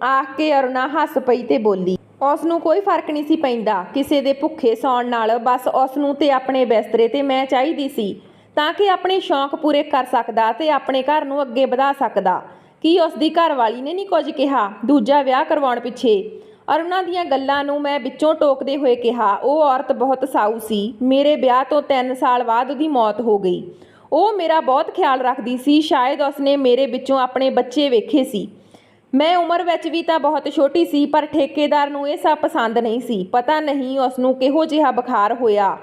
ਆਖ ਕੇ ਅਰੁਣਾ ਹੱਸ ਪਈ ਤੇ ਬੋਲੀ, ਉਸ ਨੂੰ ਕੋਈ ਫਰਕ ਨਹੀਂ ਸੀ ਪੈਂਦਾ ਕਿਸੇ ਦੇ ਭੁੱਖੇ ਸੌਣ ਨਾਲ। ਬਸ ਉਸ ਨੂੰ ਤੇ ਆਪਣੇ ਬਿਸਤਰੇ ਤੇ ਮੈਂ ਚਾਹੀਦੀ ਸੀ ਤਾਂ ਕਿ ਆਪਣੇ ਸ਼ੌਂਕ ਪੂਰੇ ਕਰ ਸਕਦਾ ਤੇ ਆਪਣੇ ਘਰ ਨੂੰ ਅੱਗੇ ਵਧਾ ਸਕਦਾ। ਕੀ ਉਸ ਦੀ ਘਰਵਾਲੀ ਨੇ ਨਹੀਂ ਕੁਝ ਕਿਹਾ ਦੂਜਾ ਵਿਆਹ ਕਰਵਾਉਣ ਪਿੱਛੇ? ਅਰੁਣਾ ਦੀਆਂ ਗੱਲਾਂ ਨੂੰ ਮੈਂ ਵਿੱਚੋਂ ਟੋਕਦੇ ਹੋਏ ਕਿਹਾ, ਉਹ ਔਰਤ ਬਹੁਤ ਸਾਊ ਸੀ। ਮੇਰੇ ਵਿਆਹ ਤੋਂ 3 ਸਾਲ ਬਾਅਦ ਉਹਦੀ ਮੌਤ ਹੋ ਗਈ। ਉਹ ਮੇਰਾ ਬਹੁਤ ਖਿਆਲ ਰੱਖਦੀ ਸੀ। ਸ਼ਾਇਦ ਉਸਨੇ ਮੇਰੇ ਵਿੱਚੋਂ ਆਪਣੇ ਬੱਚੇ ਵੇਖੇ ਸੀ। ਮੈਂ ਉਮਰ ਵਿੱਚ ਵੀ ਤਾਂ ਬਹੁਤ ਛੋਟੀ ਸੀ, ਪਰ ਠੇਕੇਦਾਰ ਨੂੰ ਇਹ ਸਭ ਪਸੰਦ ਨਹੀਂ ਸੀ। ਪਤਾ ਨਹੀਂ ਉਸ ਨੂੰ ਕਿਹੋ ਜਿਹਾ ਬੁਖਾਰ ਹੋਇਆ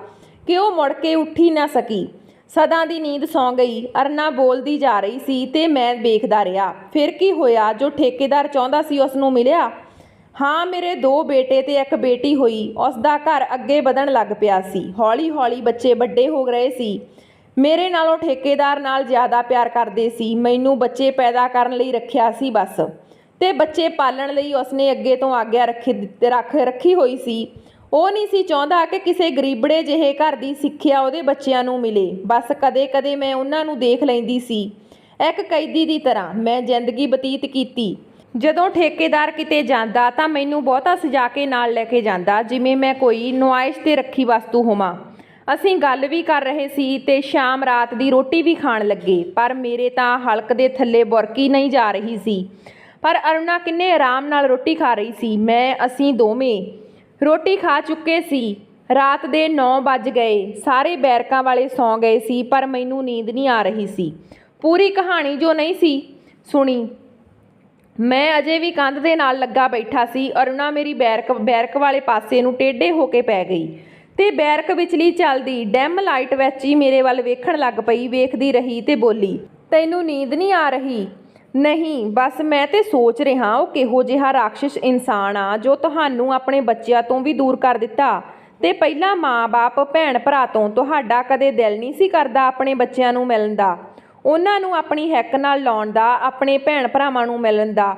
ਕਿ ਉਹ ਮੁੜ ਕੇ ਉੱਠੀ ਨਾ ਸਕੀ। ਸਦਾ ਦੀ ਨੀਂਦ ਸੌਂ ਗਈ। ਅਰੁਣਾ ਬੋਲਦੀ ਜਾ ਰਹੀ ਸੀ ਤੇ ਮੈਂ ਵੇਖਦਾ ਰਿਹਾ। ਫਿਰ ਕੀ ਹੋਇਆ? ਜੋ ਠੇਕੇਦਾਰ ਚਾਹੁੰਦਾ ਸੀ ਉਸ ਨੂੰ ਮਿਲਿਆ? ਹਾਂ, ਮੇਰੇ 2 ਬੇਟੇ ਤੇ 1 ਬੇਟੀ ਹੋਈ। ਉਸ ਦਾ ਘਰ ਅੱਗੇ ਵਧਣ ਲੱਗ ਪਿਆ ਸੀ। ਹੌਲੀ ਹੌਲੀ ਬੱਚੇ ਵੱਡੇ ਹੋ ਰਹੇ ਸੀ। ਮੇਰੇ ਨਾਲੋਂ ਠੇਕੇਦਾਰ ਨਾਲ ਜ਼ਿਆਦਾ ਪਿਆਰ ਕਰਦੇ ਸੀ। ਮੈਨੂੰ ਬੱਚੇ ਪੈਦਾ ਕਰਨ ਲਈ ਰੱਖਿਆ ਸੀ ਬਸ, ਤੇ ਬੱਚੇ ਪਾਲਣ ਲਈ ਉਸਨੇ ਅੱਗੇ ਤੋਂ ਆਗਿਆ ਰੱਖੀ ਹੋਈ ਸੀ। ਉਹ ਨਹੀਂ ਸੀ ਚਾਹੁੰਦਾ ਕਿ ਕਿਸੇ ਗਰੀਬੜੇ ਜਿਹੇ ਘਰ ਦੀ ਸਿੱਖਿਆ ਉਹਦੇ ਬੱਚਿਆਂ ਨੂੰ ਮਿਲੇ। ਬਸ ਕਦੇ ਕਦੇ ਮੈਂ ਉਹਨਾਂ ਨੂੰ ਦੇਖ ਲੈਂਦੀ ਸੀ। ਇੱਕ ਕੈਦੀ ਦੀ ਤਰ੍ਹਾਂ ਮੈਂ ਜ਼ਿੰਦਗੀ ਬਤੀਤ ਕੀਤੀ। ਜਦੋਂ ਠੇਕੇਦਾਰ ਕਿਤੇ ਜਾਂਦਾ ਤਾਂ ਮੈਨੂੰ ਬਹੁਤਾ ਸਜਾ ਕੇ ਨਾਲ ਲੈ ਕੇ ਜਾਂਦਾ, ਜਿਵੇਂ ਮੈਂ ਕੋਈ ਨੁਮਾਇਸ਼ ਤੇ ਰੱਖੀ ਵਸਤੂ ਹੋਵਾਂ। ਅਸੀਂ ਗੱਲ ਵੀ ਕਰ ਰਹੇ ਸੀ ਤੇ ਸ਼ਾਮ ਰਾਤ ਦੀ ਰੋਟੀ ਵੀ ਖਾਣ ਲੱਗੇ, ਪਰ ਮੇਰੇ ਤਾਂ ਹਲਕ ਦੇ ਥੱਲੇ ਬੁਰਕੀ ਨਹੀਂ ਜਾ ਰਹੀ ਸੀ। ਪਰ ਅਰੁਣਾ ਕਿੰਨੇ ਆਰਾਮ ਨਾਲ ਰੋਟੀ ਖਾ ਰਹੀ ਸੀ। ਅਸੀਂ ਦੋਵੇਂ ਰੋਟੀ ਖਾ ਚੁੱਕੇ ਸੀ। ਰਾਤ ਦੇ 9 ਵੱਜ ਗਏ। ਸਾਰੇ ਬੈਰਕਾਂ ਵਾਲੇ ਸੌਂ ਗਏ ਸੀ, ਪਰ ਮੈਨੂੰ ਨੀਂਦ ਨਹੀਂ ਆ ਰਹੀ ਸੀ। ਪੂਰੀ ਕਹਾਣੀ ਜੋ ਨਹੀਂ ਸੀ ਸੁਣੀ। ਮੈਂ ਅਜੇ ਵੀ ਕੰਧ ਦੇ ਨਾਲ ਲੱਗਾ ਬੈਠਾ ਸੀ। ਅਰੁਣਾ ਮੇਰੀ ਬੈਰਕ ਵਾਲੇ ਪਾਸੇ ਨੂੰ ਟੇਢੇ ਹੋ ਕੇ ਪੈ ਗਈ ਤੇ ਬੈਰਕ ਵਿਚਲੀ ਚੱਲਦੀ ਡੈਮ ਲਾਈਟ ਵਿੱਚ ਹੀ ਮੇਰੇ ਵੱਲ ਵੇਖਣ ਲੱਗ ਪਈ। ਵੇਖਦੀ ਰਹੀ ਤੇ ਬੋਲੀ, ਤੈਨੂੰ ਨੀਂਦ ਨਹੀਂ ਆ ਰਹੀ? ਨਹੀਂ, ਬਸ ਮੈਂ ਤੇ ਸੋਚ ਰਿਹਾ ਉਹ ਕਿਹੋ ਜਿਹਾ ਰਾਖਸ਼ ਇਨਸਾਨ ਆ ਜੋ ਤੁਹਾਨੂੰ ਆਪਣੇ ਬੱਚਿਆਂ ਤੋਂ ਵੀ ਦੂਰ ਕਰ ਦਿੱਤਾ। ਤੇ ਪਹਿਲਾਂ ਮਾਂ-ਬਾਪ ਭੈਣ ਭਰਾ ਤੋਂ ਤੁਹਾਡਾ ਕਦੇ ਦਿਲ ਨਹੀਂ ਸੀ ਕਰਦਾ ਆਪਣੇ ਬੱਚਿਆਂ ਨੂੰ ਮਿਲਣ ਦਾ, ਉਹਨਾਂ ਨੂੰ ਆਪਣੀ ਹਿੱਕ ਨਾਲ ਲਾਉਣ ਦਾ, ਆਪਣੇ ਭੈਣ ਭਰਾਵਾਂ ਨੂੰ ਮਿਲਣ ਦਾ?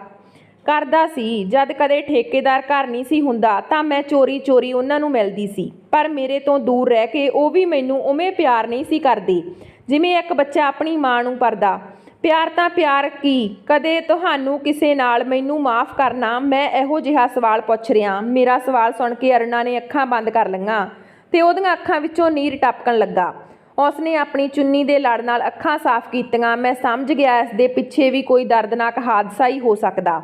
ਕਰਦਾ ਸੀ। ਜਦ ਕਦੇ ਠੇਕੇਦਾਰ ਘਰ ਨਹੀਂ ਸੀ ਹੁੰਦਾ ਤਾਂ ਮੈਂ ਚੋਰੀ ਚੋਰੀ ਉਹਨਾਂ ਨੂੰ ਮਿਲਦੀ ਸੀ, ਪਰ ਮੇਰੇ ਤੋਂ ਦੂਰ ਰਹਿ ਕੇ ਉਹ ਵੀ ਮੈਨੂੰ ਉਵੇਂ ਪਿਆਰ ਨਹੀਂ ਸੀ ਕਰਦੇ ਜਿਵੇਂ ਇੱਕ ਬੱਚਾ ਆਪਣੀ ਮਾਂ ਨੂੰ ਕਰਦਾ। ਪਿਆਰ ਤਾਂ ਪਿਆਰ ਕੀ, ਕਦੇ ਤੁਹਾਨੂੰ ਕਿਸੇ ਨਾਲ? ਮੈਨੂੰ ਮਾਫ਼ ਕਰਨਾ, ਮੈਂ ਇਹੋ ਜਿਹਾ ਸਵਾਲ ਪੁੱਛ ਰਿਹਾ। ਮੇਰਾ ਸਵਾਲ ਸੁਣ ਕੇ ਅਰੁਣਾ ਨੇ ਅੱਖਾਂ ਬੰਦ ਕਰ ਲਈਆਂ ਤੇ ਉਹਦੀਆਂ ਅੱਖਾਂ ਵਿੱਚੋਂ ਨੀਰ ਟਪਕਣ ਲੱਗਾ। ਉਸਨੇ ਆਪਣੀ ਚੁੰਨੀ ਦੇ ਲੜ ਨਾਲ ਅੱਖਾਂ ਸਾਫ਼ ਕੀਤੀਆਂ। ਮੈਂ ਸਮਝ ਗਿਆ ਇਸ ਦੇ ਪਿੱਛੇ ਵੀ ਕੋਈ ਦਰਦਨਾਕ ਹਾਦਸਾ ਹੀ ਹੋ ਸਕਦਾ।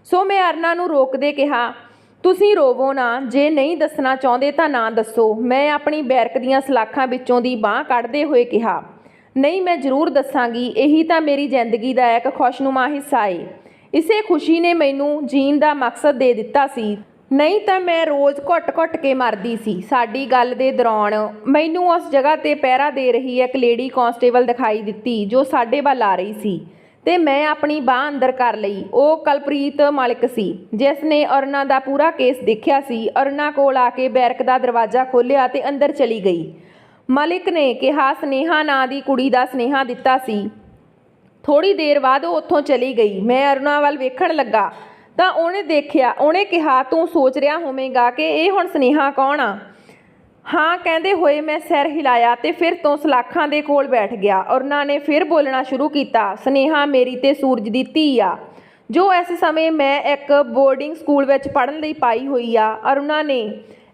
ਸੋ ਮੈਂ ਅਰੁਣਾ ਨੂੰ ਰੋਕਦੇ ਕਿਹਾ, ਤੁਸੀਂ ਰੋਵੋ ਨਾ, ਜੇ ਨਹੀਂ ਦੱਸਣਾ ਚਾਹੁੰਦੇ ਤਾਂ ਨਾ ਦੱਸੋ। ਮੈਂ ਆਪਣੀ ਬੈਰਕ ਦੀਆਂ ਸਲਾਖਾਂ ਵਿੱਚੋਂ ਦੀ ਬਾਂਹ ਕੱਢਦੇ ਹੋਏ ਕਿਹਾ, ਨਹੀਂ, ਮੈਂ ਜ਼ਰੂਰ ਦੱਸਾਂਗੀ। ਇਹੀ ਤਾਂ ਮੇਰੀ ਜ਼ਿੰਦਗੀ ਦਾ ਇੱਕ ਖੁਸ਼ਨੁਮਾ ਹਿੱਸਾ ਏ। ਇਸੇ ਖੁਸ਼ੀ ਨੇ ਮੈਨੂੰ ਜੀਣ ਦਾ ਮਕਸਦ ਦੇ ਦਿੱਤਾ ਸੀ, ਨਹੀਂ ਤਾਂ ਮੈਂ ਰੋਜ਼ ਘੁੱਟ-ਘੁੱਟ ਕੇ ਮਰਦੀ ਸੀ। ਸਾਡੀ ਗੱਲ ਦੇ ਦੌਰਾਨ ਮੈਨੂੰ ਉਸ ਜਗ੍ਹਾ 'ਤੇ ਪਹਿਰਾ ਦੇ ਰਹੀ ਇੱਕ ਲੇਡੀ ਕਾਂਸਟੇਬਲ ਦਿਖਾਈ ਦਿੱਤੀ ਜੋ ਸਾਡੇ ਵੱਲ ਆ ਰਹੀ ਸੀ ਤੇ ਮੈਂ ਆਪਣੀ ਬਾਂਹ ਅੰਦਰ ਕਰ ਲਈ। ਉਹ ਕਲਪ੍ਰੀਤ ਮਲਿਕ ਸੀ ਜਿਸ ਨੇ ਅਰੁਣਾ ਦਾ ਪੂਰਾ ਕੇਸ ਦੇਖਿਆ ਸੀ। ਅਰੁਣਾ ਕੋਲ ਆ ਕੇ ਬੈਰਕ ਦਾ ਦਰਵਾਜ਼ਾ ਖੋਲ੍ਹਿਆ ਤੇ ਅੰਦਰ ਚਲੀ ਗਈ। ਮਲਿਕ ਨੇ ਕਿਹਾ ਸਨੇਹਾ ਨਾਂ ਦੀ ਕੁੜੀ ਦਾ ਸੁਨੇਹਾ ਦਿੱਤਾ ਸੀ। ਥੋੜ੍ਹੀ ਦੇਰ ਬਾਅਦ ਉਹ ਉੱਥੋਂ ਚਲੀ ਗਈ। ਮੈਂ ਅਰੁਣਾ ਵੱਲ ਵੇਖਣ ਲੱਗਾ ਤਾਂ ਉਹਨੇ ਕਿਹਾ, ਤੂੰ ਸੋਚ ਰਿਹਾ ਹੋਵੇਂਗਾ ਕਿ ਇਹ ਹੁਣ ਸਨੇਹਾ ਕੌਣ ਆ? ਹਾਂ ਕਹਿੰਦੇ ਹੋਏ ਮੈਂ ਸਿਰ ਹਿਲਾਇਆ ਤੇ ਫਿਰ ਤੋਂ ਸਲਾਖਾਂ ਦੇ ਕੋਲ ਬੈਠ ਗਿਆ। ਅਰੁਣਾ ਨੇ ਫਿਰ ਬੋਲਣਾ ਸ਼ੁਰੂ ਕੀਤਾ, ਸਨੇਹਾ ਮੇਰੀ ਤੇ ਸੂਰਜ ਦੀ ਧੀ ਆ ਜੋ ਇਸ ਸਮੇਂ ਮੈਂ ਇੱਕ ਬੋਰਡਿੰਗ ਸਕੂਲ ਵਿੱਚ ਪੜ੍ਹਨ ਲਈ ਪਾਈ ਹੋਈ ਆ। ਅਰੁਣਾ ਨੇ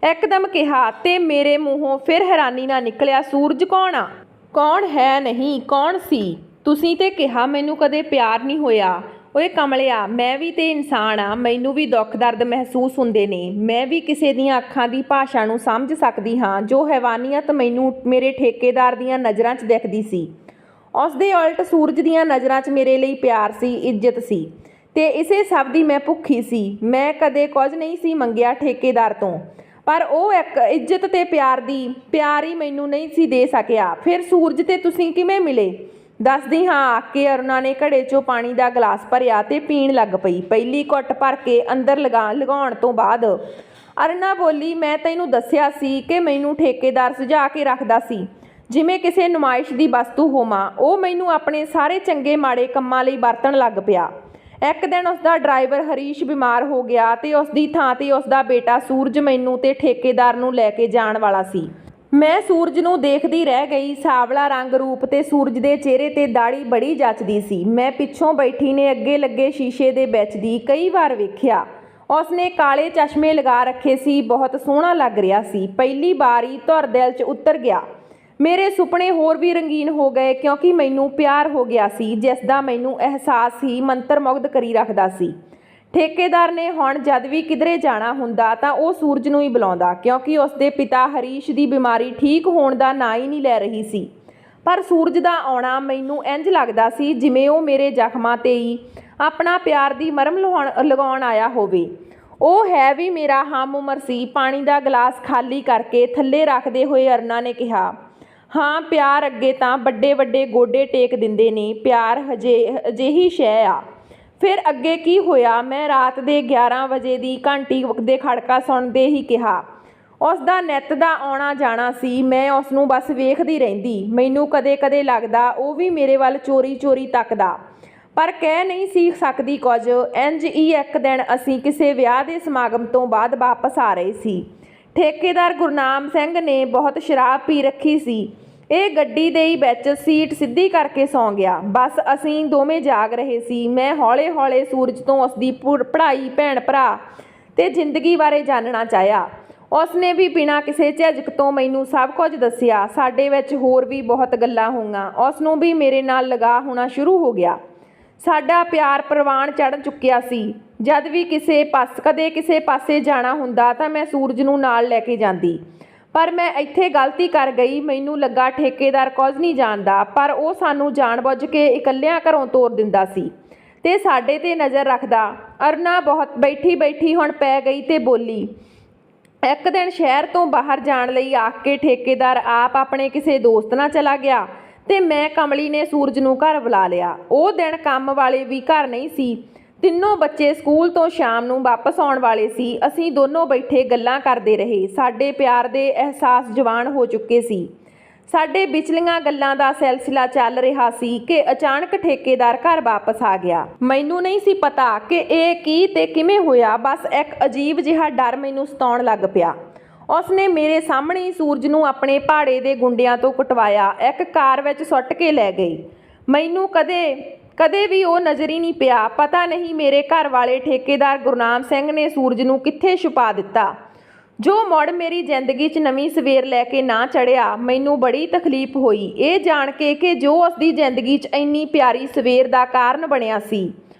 ਇੱਕਦਮ ਕਿਹਾ ਤੇ ਮੇਰੇ ਮੂੰਹੋਂ ਫਿਰ ਹੈਰਾਨੀ ਨਾਲ ਨਿਕਲਿਆ, ਸੂਰਜ ਕੌਣ ਆ? ਕੌਣ ਹੈ ਨਹੀਂ, ਕੌਣ ਸੀ? ਤੁਸੀਂ ਤੇ ਕਿਹਾ ਮੈਨੂੰ ਕਦੇ ਪਿਆਰ ਨਹੀਂ ਹੋਇਆ। ਓਏ ਕਮਲਿਆ, ਮੈਂ ਵੀ ਤੇ ਇਨਸਾਨ ਆ, ਮੈਨੂੰ ਵੀ ਦੁੱਖ ਦਰਦ ਮਹਿਸੂਸ ਹੁੰਦੇ ਨੇ। ਮੈਂ ਵੀ ਕਿਸੇ ਦੀਆਂ ਅੱਖਾਂ ਦੀ ਭਾਸ਼ਾ ਨੂੰ ਸਮਝ ਸਕਦੀ ਹਾਂ। ਜੋ ਹੈਵਾਨੀਅਤ ਮੈਨੂੰ ਮੇਰੇ ਠੇਕੇਦਾਰ ਦੀਆਂ ਨਜ਼ਰਾਂ 'ਚ ਦਿਖਦੀ ਸੀ, ਉਸ ਦੇ ਉਲਟ ਸੂਰਜ ਦੀਆਂ ਨਜ਼ਰਾਂ 'ਚ ਮੇਰੇ ਲਈ ਪਿਆਰ ਸੀ, ਇੱਜ਼ਤ ਸੀ, ਤੇ ਇਸੇ ਸਭ ਦੀ ਮੈਂ ਭੁੱਖੀ ਸੀ। ਮੈਂ ਕਦੇ ਕੁਝ ਨਹੀਂ ਸੀ ਮੰਗਿਆ ਠੇਕੇਦਾਰ ਤੋਂ, ਪਰ ਉਹ ਇੱਕ ਇੱਜ਼ਤ ਤੇ ਪਿਆਰ ਹੀ ਮੈਨੂੰ ਨਹੀਂ ਸੀ ਦੇ ਸਕਿਆ। ਫਿਰ ਸੂਰਜ ਤੇ ਤੁਸੀਂ ਕਿਵੇਂ ਮਿਲੇ? ਦੱਸਦੀ ਹਾਂ ਆਖ ਕੇ ਅਰੁਣਾ ਨੇ ਘੜੇ 'ਚੋਂ ਪਾਣੀ ਦਾ ਗਲਾਸ ਭਰਿਆ ਤੇ ਪੀਣ ਲੱਗ ਪਈ। ਪਹਿਲੀ ਘੁੱਟ ਭਰ ਕੇ ਅੰਦਰ ਲਗਾਉਣ ਤੋਂ ਬਾਅਦ ਅਰੁਣਾ ਬੋਲੀ, ਮੈਂ ਤੈਨੂੰ ਦੱਸਿਆ ਸੀ ਕਿ ਮੈਨੂੰ ਠੇਕੇਦਾਰ ਸੁਝਾ ਕੇ ਰੱਖਦਾ ਸੀ ਜਿਵੇਂ ਕਿਸੇ ਨੁਮਾਇਸ਼ ਦੀ ਵਸਤੂ ਹੋਵਾਂ। ਉਹ ਮੈਨੂੰ ਆਪਣੇ ਸਾਰੇ ਚੰਗੇ ਮਾੜੇ ਕੰਮਾਂ ਲਈ ਵਰਤਣ ਲੱਗ ਪਿਆ। ਇੱਕ ਦਿਨ ਉਸਦਾ ਡਰਾਈਵਰ ਹਰੀਸ਼ ਬਿਮਾਰ ਹੋ ਗਿਆ ਤੇ ਉਸਦੀ ਥਾਂ ਤੇ ਉਸਦਾ ਬੇਟਾ ਸੂਰਜ ਮੈਨੂੰ ਤੇ ਠੇਕੇਦਾਰ ਨੂੰ ਲੈ ਕੇ ਜਾਣ ਵਾਲਾ ਸੀ। ਮੈਂ ਸੂਰਜ ਨੂੰ ਦੇਖਦੀ ਰਹਿ ਗਈ। ਸਾਵਲਾ ਰੰਗ ਰੂਪ ਤੇ ਸੂਰਜ ਦੇ ਚਿਹਰੇ ਤੇ ਦਾੜੀ ਬੜੀ ਜੱਚਦੀ ਸੀ। ਮੈਂ ਪਿੱਛੋਂ ਬੈਠੀ ਨੇ ਅੱਗੇ ਲੱਗੇ ਸ਼ੀਸ਼ੇ ਦੇ ਵਿੱਚ ਦੀ ਕਈ ਵਾਰ ਵੇਖਿਆ। ਉਸਨੇ ਕਾਲੇ ਚਸ਼ਮੇ ਲਗਾ ਰੱਖੇ ਸੀ, ਬਹੁਤ ਸੋਹਣਾ ਲੱਗ ਰਿਹਾ ਸੀ। ਪਹਿਲੀ ਵਾਰ ਹੀ ਧੁਰ ਦਿਲ 'ਚ ਉਤਰ ਗਿਆ। ਮੇਰੇ ਸੁਪਨੇ ਹੋਰ ਵੀ ਰੰਗੀਨ ਹੋ ਗਏ ਕਿਉਂਕਿ ਮੈਨੂੰ ਪਿਆਰ ਹੋ ਗਿਆ ਸੀ, ਜਿਸ ਦਾ ਮੈਨੂੰ ਅਹਿਸਾਸ ਹੀ ਮੰਤਰ-ਮੁਗਧ ਕਰੀ ਰੱਖਦਾ ਸੀ। ਠੇਕੇਦਾਰ ਨੇ ਹੁਣ ਜਦ ਵੀ ਕਿਧਰੇ ਜਾਣਾ ਹੁੰਦਾ ਤਾਂ ਉਹ ਸੂਰਜ ਨੂੰ ਹੀ ਬੁਲਾਉਂਦਾ, ਕਿਉਂਕਿ ਉਸਦੇ ਪਿਤਾ ਹਰੀਸ਼ ਦੀ ਬਿਮਾਰੀ ਠੀਕ ਹੋਣ ਦਾ ਨਾਂ ਹੀ ਨਹੀਂ ਲੈ ਰਹੀ ਸੀ। ਪਰ ਸੂਰਜ ਦਾ ਆਉਣਾ ਮੈਨੂੰ ਇੰਝ ਲੱਗਦਾ ਸੀ ਜਿਵੇਂ ਉਹ ਮੇਰੇ ਜ਼ਖਮਾਂ 'ਤੇ ਹੀ ਆਪਣਾ ਪਿਆਰ ਦੀ ਮਰਹਮ ਲਗਾਉਣ ਆਇਆ ਹੋਵੇ। ਉਹ ਹੈ ਵੀ ਮੇਰਾ ਹਮ ਉਮਰ ਸੀ। ਪਾਣੀ ਦਾ ਗਲਾਸ ਖਾਲੀ ਕਰਕੇ ਥੱਲੇ ਰੱਖਦੇ ਹੋਏ ਅਰੁਣਾ ਨੇ ਕਿਹਾ, ਹਾਂ, ਪਿਆਰ ਅੱਗੇ ਤਾਂ ਵੱਡੇ ਵੱਡੇ ਗੋਡੇ ਟੇਕ ਦਿੰਦੇ ਨੇ। ਪਿਆਰ ਅਜਿਹੀ ਸ਼ੈ ਆ। ਫਿਰ ਅੱਗੇ ਕੀ ਹੋਇਆ? ਮੈਂ ਰਾਤ ਦੇ 11 ਵਜੇ ਦੀ ਘੰਟੀ ਦੇ ਖੜਕਾ ਸੁਣਦੇ ਹੀ ਕਿਹਾ। ਉਸ ਦਾ ਨਿੱਤ ਦਾ ਆਉਣਾ ਜਾਣਾ ਸੀ। ਮੈਂ ਉਸ ਨੂੰ ਬਸ ਵੇਖਦੀ ਰਹਿੰਦੀ। ਮੈਨੂੰ ਕਦੇ ਕਦੇ ਲੱਗਦਾ ਉਹ ਵੀ ਮੇਰੇ ਵੱਲ ਚੋਰੀ ਚੋਰੀ ਤੱਕਦਾ, ਪਰ ਕਹਿ ਨਹੀਂ ਸੀ ਸਕਦੀ ਕੁਝ। ਇੰਝ ਹੀ ਇੱਕ ਦਿਨ ਅਸੀਂ ਕਿਸੇ ਵਿਆਹ ਦੇ ਸਮਾਗਮ ਤੋਂ ਬਾਅਦ ਵਾਪਸ ਆ ਰਹੇ ਸੀ। ਠੇਕੇਦਾਰ ਗੁਰਨਾਮ ਸਿੰਘ ਨੇ ਬਹੁਤ ਸ਼ਰਾਬ ਪੀ ਰੱਖੀ ਸੀ। ਇਹ ਗੱਡੀ ਦੇ ਹੀ ਵਿੱਚ ਸੀਟ ਸਿੱਧੀ ਕਰਕੇ ਸੌਂ ਗਿਆ। ਬਸ ਅਸੀਂ ਦੋਵੇਂ ਜਾਗ ਰਹੇ ਸੀ। ਮੈਂ ਹੌਲੇ ਹੌਲੇ ਸੂਰਜ ਤੋਂ ਉਸਦੀ ਪੜ੍ਹਾਈ, ਭੈਣ ਭਰਾ ਤੇ ਜ਼ਿੰਦਗੀ ਬਾਰੇ ਜਾਣਨਾ ਚਾਹਿਆ। ਉਸਨੇ ਵੀ ਬਿਨਾਂ ਕਿਸੇ ਝਿਜਕ ਤੋਂ ਮੈਨੂੰ ਸਭ ਕੁਝ ਦੱਸਿਆ। ਸਾਡੇ ਵਿੱਚ ਹੋਰ ਵੀ ਬਹੁਤ ਗੱਲਾਂ ਹੋਈਆਂ। ਉਸ ਨੂੰ ਵੀ ਮੇਰੇ ਨਾਲ ਲਗਾਅ ਹੋਣਾ ਸ਼ੁਰੂ ਹੋ ਗਿਆ। ਸਾਡਾ ਪਿਆਰ ਪ੍ਰਵਾਨ ਚੜ੍ਹ ਚੁੱਕਿਆ ਸੀ। ਜਦ ਵੀ ਕਦੇ ਕਿਸੇ ਪਾਸੇ ਜਾਣਾ ਹੁੰਦਾ ਤਾਂ ਮੈਂ ਸੂਰਜ ਨੂੰ ਨਾਲ ਲੈ ਕੇ ਜਾਂਦੀ। ਪਰ ਮੈਂ ਇੱਥੇ ਗਲਤੀ ਕਰ ਗਈ। ਮੈਨੂੰ ਲੱਗਾ ਠੇਕੇਦਾਰ ਕੁਝ ਨਹੀਂ ਜਾਣਦਾ, ਪਰ ਉਹ ਸਾਨੂੰ ਜਾਣ-ਬੁੱਝ ਕੇ ਇਕੱਲਿਆਂ ਘਰੋਂ ਤੋਰ ਦਿੰਦਾ ਸੀ ਤੇ ਸਾਡੇ 'ਤੇ ਨਜ਼ਰ ਰੱਖਦਾ। ਅਰੁਣਾ ਬਹੁਤ ਬੈਠੀ ਹੁਣ ਪੈ ਗਈ ਤੇ ਬੋਲੀ, ਇੱਕ ਦਿਨ ਸ਼ਹਿਰ ਤੋਂ ਬਾਹਰ ਜਾਣ ਲਈ ਆਖ ਕੇ ਠੇਕੇਦਾਰ ਆਪ ਆਪਣੇ ਕਿਸੇ ਦੋਸਤ ਨਾਲ ਚਲਾ ਗਿਆ ਤੇ ਮੈਂ ਕਮਲੀ ਨੇ ਸੂਰਜ ਨੂੰ ਘਰ ਬੁਲਾ ਲਿਆ। ਉਹ ਦਿਨ ਕੰਮ ਵਾਲੇ ਵੀ ਘਰ ਨਹੀਂ ਸੀ। ਤਿੰਨੋਂ ਬੱਚੇ ਸਕੂਲ ਤੋਂ ਸ਼ਾਮ ਨੂੰ ਵਾਪਸ ਆਉਣ ਵਾਲੇ ਸੀ। ਅਸੀਂ ਦੋਨੋਂ ਬੈਠੇ ਗੱਲਾਂ ਕਰਦੇ ਰਹੇ। ਸਾਡੇ ਪਿਆਰ ਦੇ ਅਹਿਸਾਸ ਜਵਾਨ ਹੋ ਚੁੱਕੇ ਸੀ। ਸਾਡੇ ਵਿਚਲੀਆਂ ਗੱਲਾਂ ਦਾ ਸਿਲਸਿਲਾ ਚੱਲ ਰਿਹਾ ਸੀ ਕਿ ਅਚਾਨਕ ਠੇਕੇਦਾਰ ਘਰ ਵਾਪਸ ਆ ਗਿਆ। ਮੈਨੂੰ ਨਹੀਂ ਸੀ ਪਤਾ ਕਿ ਇਹ ਕੀ ਤੇ ਕਿਵੇਂ ਹੋਇਆ। ਬਸ ਇੱਕ ਅਜੀਬ ਜਿਹਾ ਡਰ ਮੈਨੂੰ ਸਤਾਉਣ ਲੱਗ ਪਿਆ। ਉਸਨੇ ਮੇਰੇ ਸਾਹਮਣੇ ਹੀ ਸੂਰਜ ਨੂੰ ਆਪਣੇ ਭਾੜੇ ਦੇ ਗੁੰਡਿਆਂ ਤੋਂ ਕੁਟਵਾਇਆ, ਇੱਕ ਕਾਰ ਵਿੱਚ ਸੁੱਟ ਕੇ ਲੈ ਗਈ। ਮੈਨੂੰ ਕਦੇ ਵੀ ਉਹ ਨਜ਼ਰ ਹੀ ਨਹੀਂ ਪਿਆ। ਪਤਾ ਨਹੀਂ ਮੇਰੇ ਘਰ ਵਾਲੇ ਠੇਕੇਦਾਰ ਗੁਰਨਾਮ ਸਿੰਘ ਨੇ ਸੂਰਜ ਨੂੰ ਕਿੱਥੇ ਛੁਪਾ ਦਿੱਤਾ, ਜੋ ਮੁੜ ਮੇਰੀ ਜ਼ਿੰਦਗੀ 'ਚ ਨਵੀਂ ਸਵੇਰ ਲੈ ਕੇ ਨਾ ਚੜ੍ਹਿਆ। ਮੈਨੂੰ ਬੜੀ ਤਕਲੀਫ ਹੋਈ ਇਹ ਜਾਣ ਕੇ ਕਿ ਜੋ ਉਸਦੀ ਜ਼ਿੰਦਗੀ 'ਚ ਇੰਨੀ ਪਿਆਰੀ ਸਵੇਰ ਦਾ ਕਾਰਨ ਬਣਿਆ ਸੀ,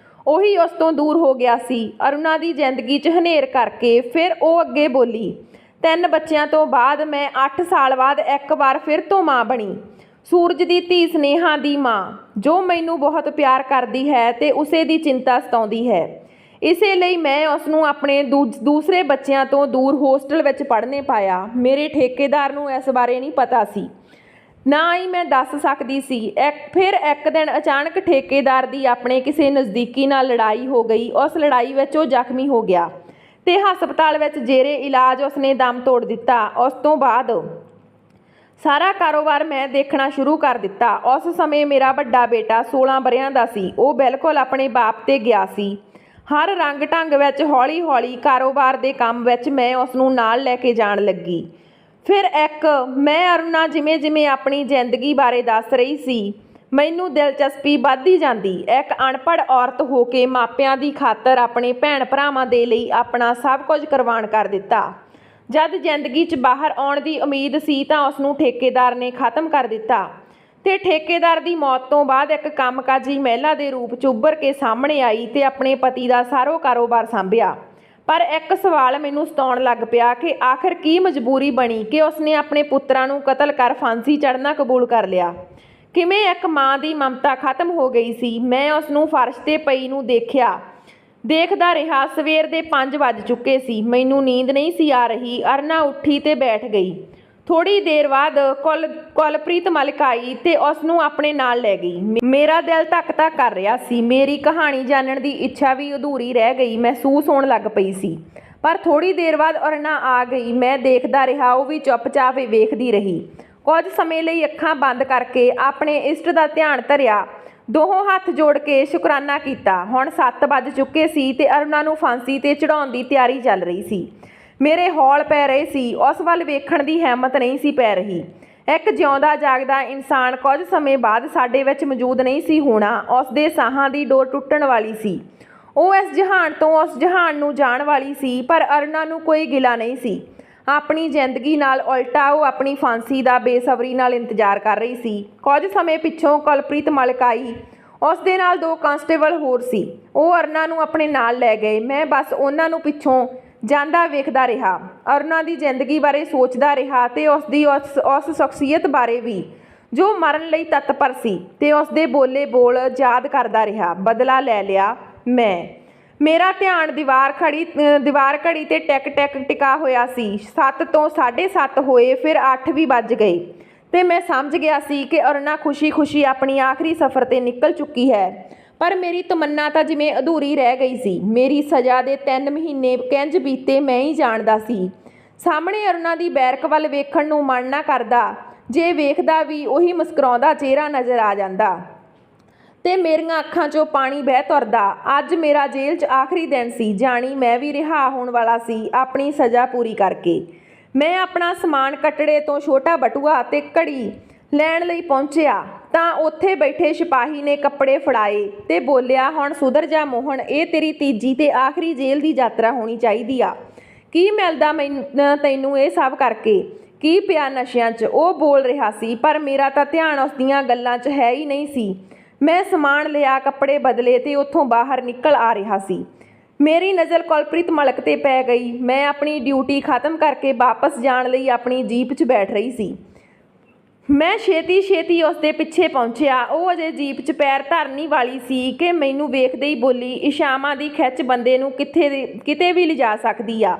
ਉਹੀ ਉਸ ਤੋਂ ਦੂਰ ਹੋ ਗਿਆ ਸੀ ਅਰੁਣਾ ਦੀ ਜ਼ਿੰਦਗੀ 'ਚ ਹਨੇਰ ਕਰਕੇ। ਫਿਰ ਉਹ ਅੱਗੇ ਬੋਲੀ, 3 ਬੱਚਿਆਂ ਤੋਂ ਬਾਅਦ ਮੈਂ 8 ਸਾਲ ਬਾਅਦ ਇੱਕ ਵਾਰ ਫਿਰ ਤੋਂ ਮਾਂ ਬਣੀ। ਸੂਰਜ ਦੀ ਧੀ ਸਨੇਹਾ ਦੀ ਮਾਂ, ਜੋ ਮੈਨੂੰ ਬਹੁਤ ਪਿਆਰ ਕਰਦੀ ਹੈ ਤੇ ਉਸੇ ਦੀ ਚਿੰਤਾ ਸਤਾਉਂਦੀ ਹੈ। ਇਸੇ ਲਈ ਮੈਂ ਉਸ ਨੂੰ ਆਪਣੇ ਦੂਸਰੇ ਬੱਚਿਆਂ ਤੋਂ ਦੂਰ ਹੋਸਟਲ ਵਿੱਚ ਪੜ੍ਹਨੇ ਪਾਇਆ। ਮੇਰੇ ਠੇਕੇਦਾਰ ਨੂੰ ਇਸ ਬਾਰੇ ਨਹੀਂ ਪਤਾ ਸੀ, ਨਾ ਹੀ ਮੈਂ ਦੱਸ ਸਕਦੀ ਸੀ। ਫਿਰ ਇੱਕ ਦਿਨ ਅਚਾਨਕ ਠੇਕੇਦਾਰ ਦੀ ਆਪਣੇ ਕਿਸੇ ਨਜ਼ਦੀਕੀ ਨਾਲ ਲੜਾਈ ਹੋ ਗਈ। ਉਸ ਲੜਾਈ ਵਿੱਚ ਉਹ ਜ਼ਖਮੀ ਹੋ ਗਿਆ ਤੇ ਹਸਪਤਾਲ ਵਿੱਚ ਜੇਰੇ ਇਲਾਜ ਉਸਨੇ ਦਮ ਤੋੜ ਦਿੱਤਾ। ਉਸ ਤੋਂ ਬਾਅਦ ਸਾਰਾ ਕਾਰੋਬਾਰ ਮੈਂ ਦੇਖਣਾ ਸ਼ੁਰੂ ਕਰ ਦਿੱਤਾ। ਉਸ ਸਮੇਂ ਮੇਰਾ ਵੱਡਾ ਬੇਟਾ 16 ਵਰ੍ਹਿਆਂ ਦਾ ਸੀ। ਉਹ ਬਿਲਕੁਲ ਆਪਣੇ ਬਾਪ 'ਤੇ ਗਿਆ ਸੀ। ਹਰ ਰੰਗ ਢੰਗ ਵਿੱਚ ਹੌਲੀ ਹੌਲੀ ਕਾਰੋਬਾਰ ਦੇ ਕੰਮ ਵਿੱਚ ਮੈਂ ਉਸ ਨੂੰ ਨਾਲ ਲੈ ਕੇ ਜਾਣ ਲੱਗੀ। ਫਿਰ ਮੈਂ ਅਰੁਣਾ ਜਿਵੇਂ ਜਿਵੇਂ ਆਪਣੀ ਜ਼ਿੰਦਗੀ ਬਾਰੇ ਦੱਸ ਰਹੀ ਸੀ, ਮੈਨੂੰ ਦਿਲਚਸਪੀ ਵੱਧਦੀ ਜਾਂਦੀ। ਇੱਕ ਅਨਪੜ੍ਹ ਔਰਤ ਹੋ ਕੇ ਮਾਪਿਆਂ ਦੀ ਖਾਤਰ ਆਪਣੇ ਭੈਣ ਭਰਾਵਾਂ ਦੇ ਲਈ ਆਪਣਾ ਸਭ ਕੁਝ ਕੁਰਬਾਨ ਕਰ ਦਿੱਤਾ। ਜਦ ਜ਼ਿੰਦਗੀ 'ਚ ਬਾਹਰ ਆਉਣ ਦੀ ਉਮੀਦ ਸੀ ਤਾਂ ਉਸ ਨੂੰ ਠੇਕੇਦਾਰ ਨੇ ਖਤਮ ਕਰ ਦਿੱਤਾ ਤੇ ਠੇਕੇਦਾਰ ਦੀ ਮੌਤ ਤੋਂ ਬਾਅਦ ਇੱਕ ਕੰਮਕਾਜੀ ਮਹਿਲਾ ਦੇ ਰੂਪ 'ਚ ਉੱਭਰ ਕੇ ਸਾਹਮਣੇ ਆਈ ਤੇ ਆਪਣੇ ਪਤੀ ਦਾ ਸਾਰਾ ਕਾਰੋਬਾਰ ਸੰਭਿਆ। ਪਰ ਇੱਕ ਸਵਾਲ ਮੈਨੂੰ ਸਤਾਉਣ ਲੱਗ ਪਿਆ ਕਿ ਆਖਰ ਕੀ ਮਜਬੂਰੀ ਬਣੀ ਕਿ ਉਸਨੇ ਆਪਣੇ ਪੁੱਤਰਾਂ ਨੂੰ ਕਤਲ ਕਰ ਫਾਂਸੀ ਚੜ੍ਹਨਾ ਕਬੂਲ ਕਰ ਲਿਆ। ਕਿਵੇਂ ਇੱਕ ਮਾਂ ਦੀ ਮਮਤਾ ਖਤਮ ਹੋ ਗਈ ਸੀ। ਮੈਂ ਉਸ ਨੂੰ ਫਰਸ਼ 'ਤੇ ਪਈ ਨੂੰ ਦੇਖਦਾ ਰਿਹਾ। ਸਵੇਰ ਦੇ 5 ਵੱਜ ਚੁੱਕੇ ਸੀ। ਮੈਨੂੰ ਨੀਂਦ ਨਹੀਂ ਸੀ ਆ ਰਹੀ। ਅਰੁਣਾ ਉੱਠੀ ਤੇ ਬੈਠ ਗਈ। ਥੋੜ੍ਹੀ ਦੇਰ ਬਾਅਦ ਕੁਲਪ੍ਰੀਤ ਮਲਿਕ ਆਈ ਤੇ ਉਸ ਨੂੰ ਆਪਣੇ ਨਾਲ ਲੈ ਗਈ। ਮੇਰਾ ਦਿਲ ਧੱਕ-ਧੱਕ ਕਰ ਰਿਹਾ ਸੀ। ਮੇਰੀ ਕਹਾਣੀ ਜਾਣਨ ਦੀ ਇੱਛਾ ਵੀ ਅਧੂਰੀ ਰਹਿ ਗਈ ਮਹਿਸੂਸ ਹੋਣ ਲੱਗ ਪਈ ਸੀ। ਪਰ ਥੋੜ੍ਹੀ ਦੇਰ ਬਾਅਦ ਅਰੁਣਾ ਆ ਗਈ। ਮੈਂ ਦੇਖਦਾ ਰਿਹਾ, ਉਹ ਵੀ ਚੁੱਪਚਾਪ ਵੇਖਦੀ ਰਹੀ। ਕੁਝ ਸਮੇਂ ਲਈ ਅੱਖਾਂ ਬੰਦ ਕਰਕੇ ਆਪਣੇ ਇਸ਼ਟ ਦਾ ਧਿਆਨ ਧਰਿਆ। ਦੋਹੋਂ ਹੱਥ ਜੋੜ ਕੇ ਸ਼ੁਕਰਾਨਾ ਕੀਤਾ। ਹੁਣ 7 ਵੱਜ ਚੁੱਕੇ ਸੀ ਤੇ ਅਰੁਣਾ ਨੂੰ ਫਾਂਸੀ ਤੇ ਚੜਾਉਣ ਦੀ ਤਿਆਰੀ ਚੱਲ ਰਹੀ ਸੀ। ਮੇਰੇ ਹੌਲ ਪੈ ਰਹੇ ਸੀ। ਉਸ ਵੱਲ ਵੇਖਣ ਦੀ ਹਿੰਮਤ ਨਹੀਂ ਸੀ ਪੈ ਰਹੀ। ਇੱਕ ਜਿਉਂਦਾ ਜਾਗਦਾ ਇਨਸਾਨ ਕੁਝ ਸਮੇਂ ਬਾਅਦ ਸਾਡੇ ਵਿੱਚ ਮੌਜੂਦ ਨਹੀਂ ਸੀ ਹੋਣਾ। ਉਸ ਦੇ ਸਾਹਾਂ ਦੀ ਡੋਰ ਟੁੱਟਣ ਵਾਲੀ ਸੀ। ਉਹ ਇਸ ਜਹਾਨ ਤੋਂ ਉਸ ਜਹਾਨ ਨੂੰ ਜਾਣ ਵਾਲੀ ਸੀ, ਪਰ ਅਰੁਣਾ ਨੂੰ ਕੋਈ ਗਿਲਾ ਨਹੀਂ ਸੀ। ਆਪਣੀ ਜ਼ਿੰਦਗੀ ਨਾਲ ਉਲਟਾ ਉਹ ਆਪਣੀ ਫਾਂਸੀ ਦਾ ਬੇਸਬਰੀ ਨਾਲ ਇੰਤਜ਼ਾਰ ਕਰ ਰਹੀ ਸੀ। ਕੁਝ ਸਮੇਂ ਪਿੱਛੋਂ ਕੁਲਪ੍ਰੀਤ ਮਲਿਕ ਆਈ। ਉਸ ਦੇ ਨਾਲ 2 ਕਾਂਸਟੇਬਲ ਹੋਰ ਸੀ। ਉਹ ਅਰੁਣਾ ਨੂੰ ਆਪਣੇ ਨਾਲ ਲੈ ਗਏ। ਮੈਂ ਬਸ ਉਹਨਾਂ ਨੂੰ ਪਿੱਛੋਂ ਜਾਂਦਾ ਵੇਖਦਾ ਰਿਹਾ, ਅਰੁਣਾ ਦੀ ਜ਼ਿੰਦਗੀ ਬਾਰੇ ਸੋਚਦਾ ਰਿਹਾ ਤੇ ਉਸ ਸ਼ਖਸੀਅਤ ਬਾਰੇ ਵੀ ਜੋ ਮਰਨ ਲਈ ਤਤਪਰ ਸੀ, ਤੇ ਉਸ ਦੇ ਬੋਲੇ ਬੋਲ ਯਾਦ ਕਰਦਾ ਰਿਹਾ। ਬਦਲਾ ਲੈ ਲਿਆ ਮੇਰਾ ਧਿਆਨ ਦੀਵਾਰ ਘੜੀ ਤੇ ਟਿਕ ਟਿਕਾ ਹੋਇਆ ਸੀ। 7 ਤੋਂ 7:30 ਹੋਏ, ਫਿਰ 8 ਵੀ ਵੱਜ ਗਏ ਤੇ ਮੈਂ ਸਮਝ ਗਿਆ ਸੀ ਕਿ ਅਰੁਣਾ ਖੁਸ਼ੀ ਆਪਣੀ ਆਖਰੀ ਸਫ਼ਰ ਤੇ ਨਿਕਲ ਚੁੱਕੀ ਹੈ। ਪਰ ਮੇਰੀ ਤਮੰਨਾ ਤਾਂ ਜਿਵੇਂ ਅਧੂਰੀ ਰਹਿ ਗਈ ਸੀ। ਮੇਰੀ ਸਜ਼ਾ ਦੇ 3 ਮਹੀਨੇ ਕਿੰਜ ਬੀਤੇ ਮੈਂ ਹੀ ਜਾਣਦਾ ਸੀ। ਸਾਹਮਣੇ ਅਰੁਣਾ ਦੀ ਬੈਰਕ ਵੱਲ ਵੇਖਣ ਨੂੰ ਮਨ ਨਾ ਕਰਦਾ। ਜੇ ਵੇਖਦਾ ਵੀ ਉਹੀ ਮੁਸਕਰਾਉਂਦਾ ਚਿਹਰਾ ਨਜ਼ਰ ਆ ਜਾਂਦਾ ਤੇ ਮੇਰੀਆਂ ਅੱਖਾਂ 'ਚੋਂ ਪਾਣੀ ਵਹਿ ਤੁਰਦਾ। ਅੱਜ ਮੇਰਾ ਜੇਲ੍ਹ 'ਚ ਆਖਰੀ ਦਿਨ ਸੀ। ਜਾਣੀ ਮੈਂ ਵੀ ਰਿਹਾ ਹੋਣ ਵਾਲਾ ਸੀ ਆਪਣੀ ਸਜ਼ਾ ਪੂਰੀ ਕਰਕੇ। ਮੈਂ ਆਪਣਾ ਸਮਾਨ ਕੱਟੜੇ ਤੋਂ ਛੋਟਾ ਬਟੂਆ ਤੇ ਘੜੀ ਲੈਣ ਲਈ ਪਹੁੰਚਿਆ ਤਾਂ ਉੱਥੇ ਬੈਠੇ ਸਿਪਾਹੀ ਨੇ ਕੱਪੜੇ ਫੜਾਏ ਤੇ ਬੋਲਿਆ, ਹੁਣ ਸੁਧਰ ਜਾ ਮੋਹਨ, ਇਹ ਤੇਰੀ ਤੀਜੀ ਤੇ ਆਖਰੀ ਜੇਲ੍ਹ ਦੀ ਯਾਤਰਾ ਹੋਣੀ ਚਾਹੀਦੀ ਆ। ਕੀ ਮਿਲਦਾ ਤੈਨੂੰ ਇਹ ਸਭ ਕਰਕੇ? ਕੀ ਪਿਆ ਨਸ਼ਿਆਂ 'ਚ? ਉਹ ਬੋਲ ਰਿਹਾ ਸੀ, ਪਰ ਮੇਰਾ ਤਾਂ ਧਿਆਨ ਉਸ ਦੀਆਂ ਗੱਲਾਂ 'ਚ ਹੈ ਹੀ ਨਹੀਂ ਸੀ। ਮੈਂ ਸਮਾਨ ਲਿਆ, ਕੱਪੜੇ ਬਦਲੇ ਤੇ ਉੱਥੋਂ ਬਾਹਰ ਨਿਕਲ ਆ ਰਿਹਾ ਸੀ। ਮੇਰੀ ਨਜ਼ਰ ਕੁਲਪ੍ਰੀਤ ਮਲਿਕ ਤੇ ਪੈ ਗਈ। ਮੈਂ ਆਪਣੀ ਡਿਊਟੀ ਖਤਮ ਕਰਕੇ ਵਾਪਸ ਜਾਣ ਲਈ ਆਪਣੀ ਜੀਪ 'ਚ ਬੈਠ ਰਹੀ ਸੀ। ਮੈਂ ਛੇਤੀ ਉਸ ਦੇ ਪਿੱਛੇ ਪਹੁੰਚਿਆ। ਉਹ ਅਜੇ ਜੀਪ 'ਚ ਪੈਰ ਧਰਨ ਹੀ ਵਾਲੀ ਸੀ ਕਿ ਮੈਨੂੰ ਵੇਖਦੇ ਹੀ ਬੋਲੀ, ਇਸ਼ਾਵਾਂ ਦੀ ਖਿੱਚ ਬੰਦੇ ਨੂੰ ਕਿਤੇ ਵੀ ਲਿਜਾ ਸਕਦੀ ਆ।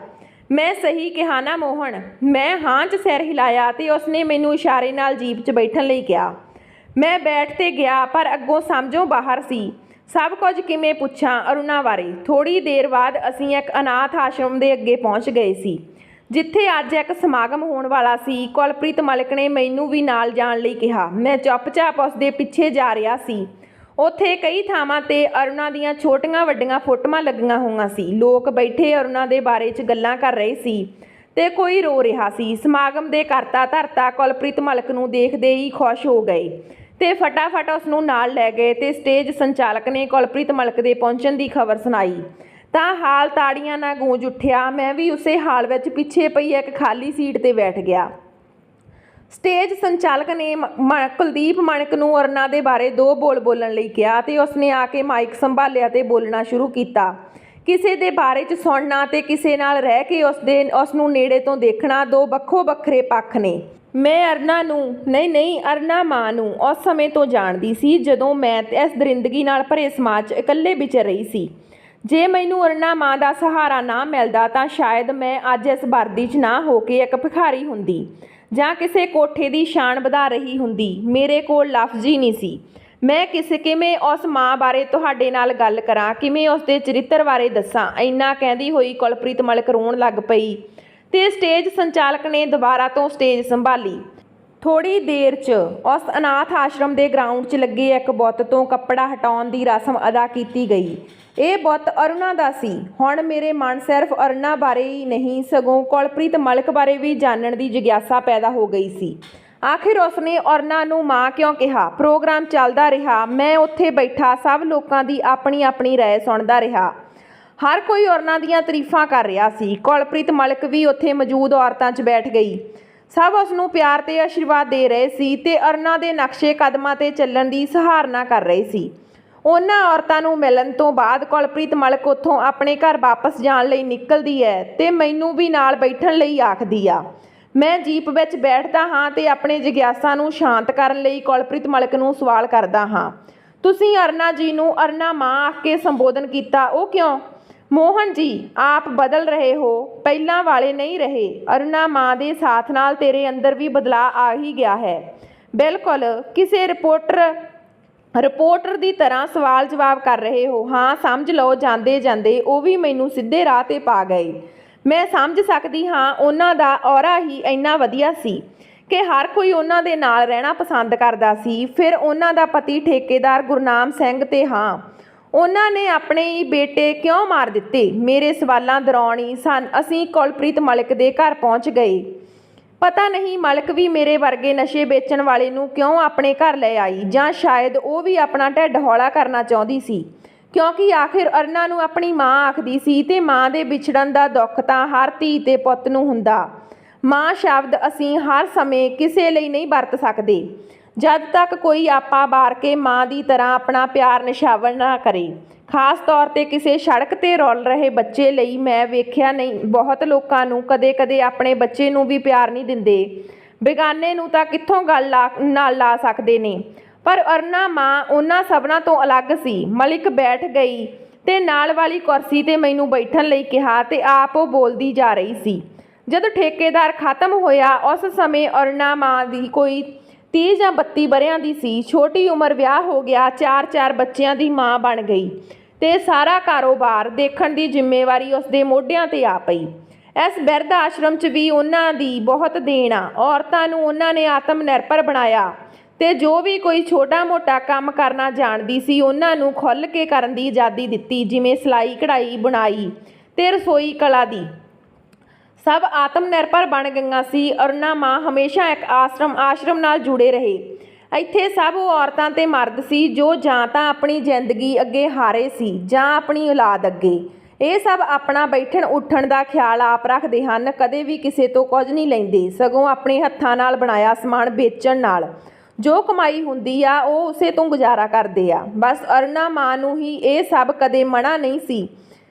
ਮੈਂ ਸਹੀ ਕਿਹਾ ਨਾ ਮੋਹਨ? ਮੈਂ ਹਾਂ 'ਚ ਸਿਰ ਹਿਲਾਇਆ ਤੇ ਉਸਨੇ ਮੈਨੂੰ ਇਸ਼ਾਰੇ ਨਾਲ ਜੀਪ 'ਚ ਬੈਠਣ ਲਈ ਕਿਹਾ। ਮੈਂ ਬੈਠ ਤੇ ਗਿਆ, ਪਰ ਅੱਗੋਂ ਸਮਝੋਂ ਬਾਹਰ ਸੀ। ਸਭ ਕੁਝ ਕਿਵੇਂ ਪੁੱਛਾਂ ਅਰੁਣਾ ਬਾਰੇ? ਥੋੜ੍ਹੀ ਦੇਰ ਬਾਅਦ ਅਸੀਂ ਇੱਕ ਅਨਾਥ ਆਸ਼ਰਮ ਦੇ ਅੱਗੇ ਪਹੁੰਚ ਗਏ ਸੀ, ਜਿੱਥੇ ਅੱਜ ਇੱਕ ਸਮਾਗਮ ਹੋਣ ਵਾਲਾ ਸੀ। ਕੁਲਪ੍ਰੀਤ ਮਲਿਕ ਨੇ ਮੈਨੂੰ ਵੀ ਨਾਲ ਜਾਣ ਲਈ ਕਿਹਾ। ਮੈਂ ਚੁੱਪਚਾਪ ਉਸ ਦੇ ਪਿੱਛੇ ਜਾ ਰਿਹਾ ਸੀ। ਉੱਥੇ ਕਈ ਥਾਵਾਂ ਤੇ ਅਰੁਣਾ ਦੀਆਂ ਛੋਟੀਆਂ ਵੱਡੀਆਂ ਫੋਟੋਆਂ ਲੱਗੀਆਂ ਹੋਈਆਂ ਸੀ। ਲੋਕ ਬੈਠੇ ਅਰੁਣਾ ਦੇ ਬਾਰੇ 'ਚ ਗੱਲਾਂ ਕਰ ਰਹੇ ਸੀ ਤੇ ਕੋਈ ਰੋ ਰਿਹਾ ਸੀ। ਸਮਾਗਮ ਦੇ ਕਰਤਾ ਧਰਤਾ ਕੁਲਪ੍ਰੀਤ ਮਲਿਕ ਨੂੰ ਦੇਖਦੇ ਹੀ ਖੁਸ਼ ਹੋ ਗਏ ਤੇ ਫਟਾਫਟ ਉਸ ਨੂੰ ਨਾਲ ਲੈ ਗਏ ਤੇ ਸਟੇਜ ਸੰਚਾਲਕ ਨੇ ਕੁਲਪ੍ਰੀਤ ਮਲਿਕ ਦੇ ਪਹੁੰਚਣ ਦੀ ਖਬਰ ਸੁਣਾਈ ਤਾਂ ਹਾਲ ਤਾੜੀਆਂ ਨਾਲ ਗੂੰਜ ਉੱਠਿਆ। ਮੈਂ ਵੀ ਉਸੇ ਹਾਲ ਵਿੱਚ ਪਿੱਛੇ ਪਈ ਇੱਕ ਖਾਲੀ ਸੀਟ ਤੇ ਬੈਠ ਗਿਆ। ਸਟੇਜ ਸੰਚਾਲਕ ਨੇ ਕੁਲਦੀਪ ਮਾਣਿਕ ਨੂੰ ਅਰੁਣਾ ਦੇ ਬਾਰੇ 2 ਬੋਲ ਬੋਲਣ ਲਈ ਕਿਹਾ ਤੇ ਉਸਨੇ ਆ ਕੇ ਮਾਈਕ ਸੰਭਾਲਿਆ ਤੇ ਬੋਲਣਾ ਸ਼ੁਰੂ ਕੀਤਾ। ਕਿਸੇ ਦੇ ਬਾਰੇ 'ਚ ਸੁਣਨਾ ਤੇ ਕਿਸੇ ਨਾਲ ਰਹਿ ਕੇ ਉਸ ਨੂੰ ਨੇੜੇ ਤੋਂ ਦੇਖਣਾ 2 ਵੱਖੋ ਵੱਖਰੇ ਪੱਖ ਨੇ। ਮੈਂ ਅਰੁਣਾ ਨੂੰ ਨਹੀਂ ਅਰੁਣਾ ਮਾਂ ਨੂੰ ਉਸ ਸਮੇਂ ਤੋਂ ਜਾਣਦੀ ਸੀ ਜਦੋਂ ਮੈਂ ਇਸ ਦਰਿੰਦਗੀ ਨਾਲ ਭਰੇ ਸਮਾਜ 'ਚ ਇਕੱਲੇ ਵਿਚਰ ਰਹੀ ਸੀ। ਜੇ ਮੈਨੂੰ ਅਰੁਣਾ ਮਾਂ ਦਾ ਸਹਾਰਾ ਨਾ ਮਿਲਦਾ ਤਾਂ ਸ਼ਾਇਦ ਮੈਂ ਅੱਜ ਇਸ ਵਰਦੀ 'ਚ ਨਾ ਹੋ ਕੇ ਇੱਕ ਭਿਖਾਰੀ ਹੁੰਦੀ ਜਾਂ ਕਿਸੇ ਕੋਠੇ ਦੀ ਸ਼ਾਨ ਵਧਾ ਰਹੀ ਹੁੰਦੀ। ਮੇਰੇ ਕੋਲ ਲਫ਼ਜ਼ ਹੀ ਨਹੀਂ ਸੀ। ਮੈਂ ਕਿਵੇਂ ਉਸ ਮਾਂ ਬਾਰੇ ਤੁਹਾਡੇ ਨਾਲ ਗੱਲ ਕਰਾਂ, ਕਿਵੇਂ ਉਸ ਦੇ ਚਰਿੱਤਰ ਬਾਰੇ ਦੱਸਾਂ? ਇੰਨਾ ਕਹਿੰਦੀ ਹੋਈ ਕੁਲਪ੍ਰੀਤ ਮਲਿਕ ਰੋਣ ਲੱਗ ਪਈ ਤੇ ਸਟੇਜ ਸੰਚਾਲਕ ਨੇ ਦੁਬਾਰਾ ਤੋਂ ਸਟੇਜ ਸੰਭਾਲੀ। ਥੋੜ੍ਹੀ ਦੇਰ 'ਚ ਉਸ ਅਨਾਥ ਆਸ਼ਰਮ ਦੇ ਗਰਾਊਂਡ 'ਚ ਲੱਗੇ ਇੱਕ ਬੁੱਤ ਤੋਂ ਕੱਪੜਾ ਹਟਾਉਣ ਦੀ ਰਸਮ ਅਦਾ ਕੀਤੀ ਗਈ। ਇਹ ਬੁੱਤ ਅਰੁਣਾ ਦਾ ਸੀ। ਹੁਣ ਮੇਰੇ ਮਨ ਸਿਰਫ ਅਰੁਣਾ ਬਾਰੇ ਹੀ ਨਹੀਂ ਸਗੋਂ ਕੁਲਪ੍ਰੀਤ ਮਲਿਕ ਬਾਰੇ ਵੀ ਜਾਣਨ ਦੀ ਜਿਗਿਆਸਾ ਪੈਦਾ ਹੋ ਗਈ ਸੀ। ਆਖਿਰ ਉਸਨੇ ਅਰੁਣਾ ਨੂੰ ਮਾਂ ਕਿਉਂ ਕਿਹਾ? ਪ੍ਰੋਗਰਾਮ ਚੱਲਦਾ ਰਿਹਾ। ਮੈਂ ਉੱਥੇ ਬੈਠਾ ਸਭ ਲੋਕਾਂ ਦੀ ਆਪਣੀ ਰਾਏ ਸੁਣਦਾ ਰਿਹਾ। ਹਰ ਕੋਈ ਅਰੁਣਾ ਦੀਆਂ ਤਾਰੀਫਾਂ ਕਰ ਰਿਹਾ ਸੀ। ਕੁਲਪ੍ਰੀਤ ਮਲਿਕ ਵੀ ਉੱਥੇ ਮੌਜੂਦ ਔਰਤਾਂ 'ਚ ਬੈਠ ਗਈ। ਸਭ ਉਸ ਨੂੰ ਪਿਆਰ ਤੇ ਆਸ਼ੀਰਵਾਦ ਦੇ ਰਹੇ ਸੀ ਤੇ ਅਰੁਣਾ ਦੇ ਨਕਸ਼ੇ ਕਦਮਾਂ ਤੇ ਚੱਲਣ ਦੀ ਸਹਾਰਨਾ ਕਰ ਰਹੇ ਸੀ। ਉਹਨਾਂ ਔਰਤਾਂ ਨੂੰ ਮਿਲਣ ਤੋਂ ਬਾਅਦ ਕੁਲਪ੍ਰੀਤ ਮਲਿਕ ਉੱਥੋਂ ਆਪਣੇ ਘਰ ਵਾਪਸ ਜਾਣ ਲਈ ਨਿਕਲਦੀ ਹੈ ਤੇ ਮੈਨੂੰ ਵੀ ਨਾਲ ਬੈਠਣ ਲਈ ਆਖਦੀ ਆ। ਮੈਂ ਜੀਪ ਵਿੱਚ ਬੈਠਦਾ ਹਾਂ ਤੇ ਆਪਣੇ ਜਿਗਿਆਸਾ ਨੂੰ ਸ਼ਾਂਤ ਕਰਨ ਲਈ ਕੁਲਪ੍ਰੀਤ ਮਲਿਕ ਨੂੰ ਸਵਾਲ ਕਰਦਾ ਹਾਂ, ਤੁਸੀਂ ਅਰੁਣਾ ਜੀ ਨੂੰ ਅਰੁਣਾ ਮਾਂ ਆਖ ਕੇ ਸੰਬੋਧਨ ਕੀਤਾ, ਉਹ ਕਿਉਂ? ਮੋਹਨ ਜੀ, ਆਪ ਬਦਲ ਰਹੇ ਹੋ, ਪਹਿਲਾਂ ਵਾਲੇ ਨਹੀਂ ਰਹੇ। ਅਰੁਣਾ ਮਾਂ ਦੇ ਸਾਥ ਨਾਲ ਤੇਰੇ ਅੰਦਰ ਵੀ ਬਦਲਾਅ ਆ ਹੀ ਗਿਆ ਹੈ। ਬਿਲਕੁਲ ਕਿਸੇ ਰਿਪੋਰਟਰ ਦੀ ਤਰ੍ਹਾਂ ਸਵਾਲ ਜਵਾਬ ਕਰ ਰਹੇ ਹੋ। ਹਾਂ, ਸਮਝ ਲਓ ਜਾਂਦੇ ਜਾਂਦੇ ਉਹ ਵੀ ਮੈਨੂੰ ਸਿੱਧੇ ਰਾਹ ਤੇ ਪਾ ਗਏ। ਮੈਂ ਸਮਝ ਸਕਦੀ ਹਾਂ ਉਹਨਾਂ ਦਾ ਔਰਾ ਹੀ ਇੰਨਾ ਵਧੀਆ ਸੀ ਕਿ ਹਰ ਕੋਈ ਉਹਨਾਂ ਦੇ ਨਾਲ ਰਹਿਣਾ ਪਸੰਦ ਕਰਦਾ ਸੀ। ਫਿਰ ਉਹਨਾਂ ਦਾ ਪਤੀ ਠੇਕੇਦਾਰ ਗੁਰਨਾਮ ਸਿੰਘ ਤੇ ਹਾਂ, ਉਹਨਾਂ ਨੇ ਆਪਣੇ ਹੀ ਬੇਟੇ ਕਿਉਂ ਮਾਰ ਦਿੱਤੇ? ਮੇਰੇ ਸਵਾਲਾਂ ਦੌਰਾਨ ਹੀ ਅਸੀਂ ਕੁਲਪ੍ਰੀਤ ਮਲਿਕ ਦੇ ਘਰ ਪਹੁੰਚ ਗਏ। ਪਤਾ ਨਹੀਂ ਮਲਿਕ ਵੀ ਮੇਰੇ ਵਰਗੇ ਨਸ਼ੇ ਵੇਚਣ ਵਾਲੇ ਨੂੰ ਕਿਉਂ ਆਪਣੇ ਘਰ ਲੈ ਆਈ, ਜਾਂ ਸ਼ਾਇਦ ਉਹ ਵੀ ਆਪਣਾ ਢਿੱਡ ਹੌਲਾ ਕਰਨਾ ਚਾਹੁੰਦੀ ਸੀ, ਕਿਉਂਕਿ ਆਖਿਰ ਅਰੁਣਾ ਨੂੰ ਆਪਣੀ ਮਾਂ ਆਖਦੀ ਸੀ ਤੇ ਮਾਂ ਦੇ ਵਿਛੜਨ ਦਾ ਦੁੱਖ ਤਾਂ ਹਰ ਧੀ ਤੇ ਪੁੱਤ ਨੂੰ ਹੁੰਦਾ। ਮਾਂ ਸ਼ਬਦ ਅਸੀਂ ਹਰ ਸਮੇਂ ਕਿਸੇ ਲਈ ਨਹੀਂ ਵਰਤ ਸਕਦੇ ਜਦ ਤੱਕ ਕੋਈ ਆਪਾ ਬਾਰ ਕੇ ਮਾਂ ਦੀ ਤਰ੍ਹਾਂ ਆਪਣਾ ਪਿਆਰ ਨਿਸ਼ਾਵਰ ਨਾ ਕਰੇ। ਖਾਸ ਤੌਰ 'ਤੇ ਕਿਸੇ ਸੜਕ 'ਤੇ ਰੁਲ ਰਹੇ ਬੱਚੇ ਲਈ। ਮੈਂ ਵੇਖਿਆ ਨਹੀਂ, ਬਹੁਤ ਲੋਕਾਂ ਨੂੰ ਕਦੇ-ਕਦੇ ਆਪਣੇ ਬੱਚੇ ਨੂੰ ਵੀ ਪਿਆਰ ਨਹੀਂ ਦਿੰਦੇ, ਬੇਗਾਨੇ ਨੂੰ ਤਾਂ ਕਿੱਥੋਂ ਗੱਲ ਨਾਲ ਲਾ ਸਕਦੇ ਨੇ, ਪਰ ਅਰੁਣਾ ਮਾਂ ਉਹਨਾਂ ਸਭਨਾਂ ਤੋਂ ਅਲੱਗ ਸੀ। ਮਲਿਕ ਬੈਠ ਗਈ ਤੇ ਨਾਲ ਵਾਲੀ ਕੁਰਸੀ 'ਤੇ ਮੈਨੂੰ ਬੈਠਣ ਲਈ ਕਿਹਾ ਤੇ ਆਪ ਉਹ ਬੋਲਦੀ ਜਾ ਰਹੀ ਸੀ। ਜਦੋਂ ਠੇਕੇਦਾਰ ਖਤਮ ਹੋਇਆ ਉਸ ਸਮੇਂ ਅਰੁਣਾ ਮਾਂ ਦੀ ਕੋਈ 30 ਜਾਂ 32 ਵਰ੍ਹਿਆਂ ਦੀ ਸੀ। ਛੋਟੀ ਉਮਰ ਵਿਆਹ ਹੋ ਗਿਆ, 4-4 ਬੱਚਿਆਂ ਦੀ ਮਾਂ ਬਣ ਗਈ ਤੇ ਸਾਰਾ ਕਾਰੋਬਾਰ ਦੇਖਣ ਦੀ ਜ਼ਿੰਮੇਵਾਰੀ ਉਸਦੇ ਮੋਢਿਆਂ 'ਤੇ ਆ ਪਈ। ਇਸ ਬਿਰਧ ਆਸ਼ਰਮ 'ਚ ਵੀ ਉਹਨਾਂ ਦੀ ਬਹੁਤ ਦੇਣ ਆ। ਔਰਤਾਂ ਨੂੰ ਉਹਨਾਂ ਨੇ ਆਤਮ ਨਿਰਭਰ ਬਣਾਇਆ ਤੇ ਜੋ ਵੀ ਕੋਈ ਛੋਟਾ-ਮੋਟਾ ਕੰਮ ਕਰਨਾ ਜਾਣਦੀ ਸੀ ਉਹਨਾਂ ਨੂੰ ਖੁੱਲ੍ਹ ਕੇ ਕਰਨ ਦੀ ਆਜ਼ਾਦੀ ਦਿੱਤੀ, ਜਿਵੇਂ ਸਿਲਾਈ, ਕਢਾਈ, ਬੁਣਾਈ ਤੇ ਰਸੋਈ ਕਲਾ ਦੀ। ਸਭ ਆਤਮ ਨਿਰਭਰ ਬਣ ਗਈਆਂ ਸੀ। ਅਰੁਣਾ ਮਾਂ ਹਮੇਸ਼ਾ ਇੱਕ ਆਸ਼ਰਮ ਨਾਲ ਜੁੜੇ ਰਹੇ। ਇੱਥੇ ਸਭ ਉਹ ਔਰਤਾਂ ਤੇ ਮਰਦ ਸੀ ਜੋ ਜਾਂ ਤਾਂ ਆਪਣੀ ਜ਼ਿੰਦਗੀ ਅੱਗੇ ਹਾਰੇ ਸੀ ਜਾਂ ਆਪਣੀ ਔਲਾਦ ਅੱਗੇ। ਇਹ ਸਭ ਆਪਣਾ ਬੈਠਣ ਉੱਠਣ ਦਾ ਖਿਆਲ ਆਪ ਰੱਖਦੇ ਹਨ, ਕਦੇ ਵੀ ਕਿਸੇ ਤੋਂ ਕੁਝ ਨਹੀਂ ਲੈਂਦੇ, ਸਗੋਂ ਆਪਣੇ ਹੱਥਾਂ ਨਾਲ ਬਣਾਇਆ ਸਮਾਨ ਵੇਚਣ ਨਾਲ ਜੋ ਕਮਾਈ ਹੁੰਦੀ ਆ ਉਹ ਉਸੇ ਤੋਂ ਗੁਜ਼ਾਰਾ ਕਰਦੇ ਆ। ਬਸ ਅਰੁਣਾ ਮਾਂ ਨੂੰ ਹੀ ਇਹ ਸਭ ਕਦੇ ਮਨਾ ਨਹੀਂ ਸੀ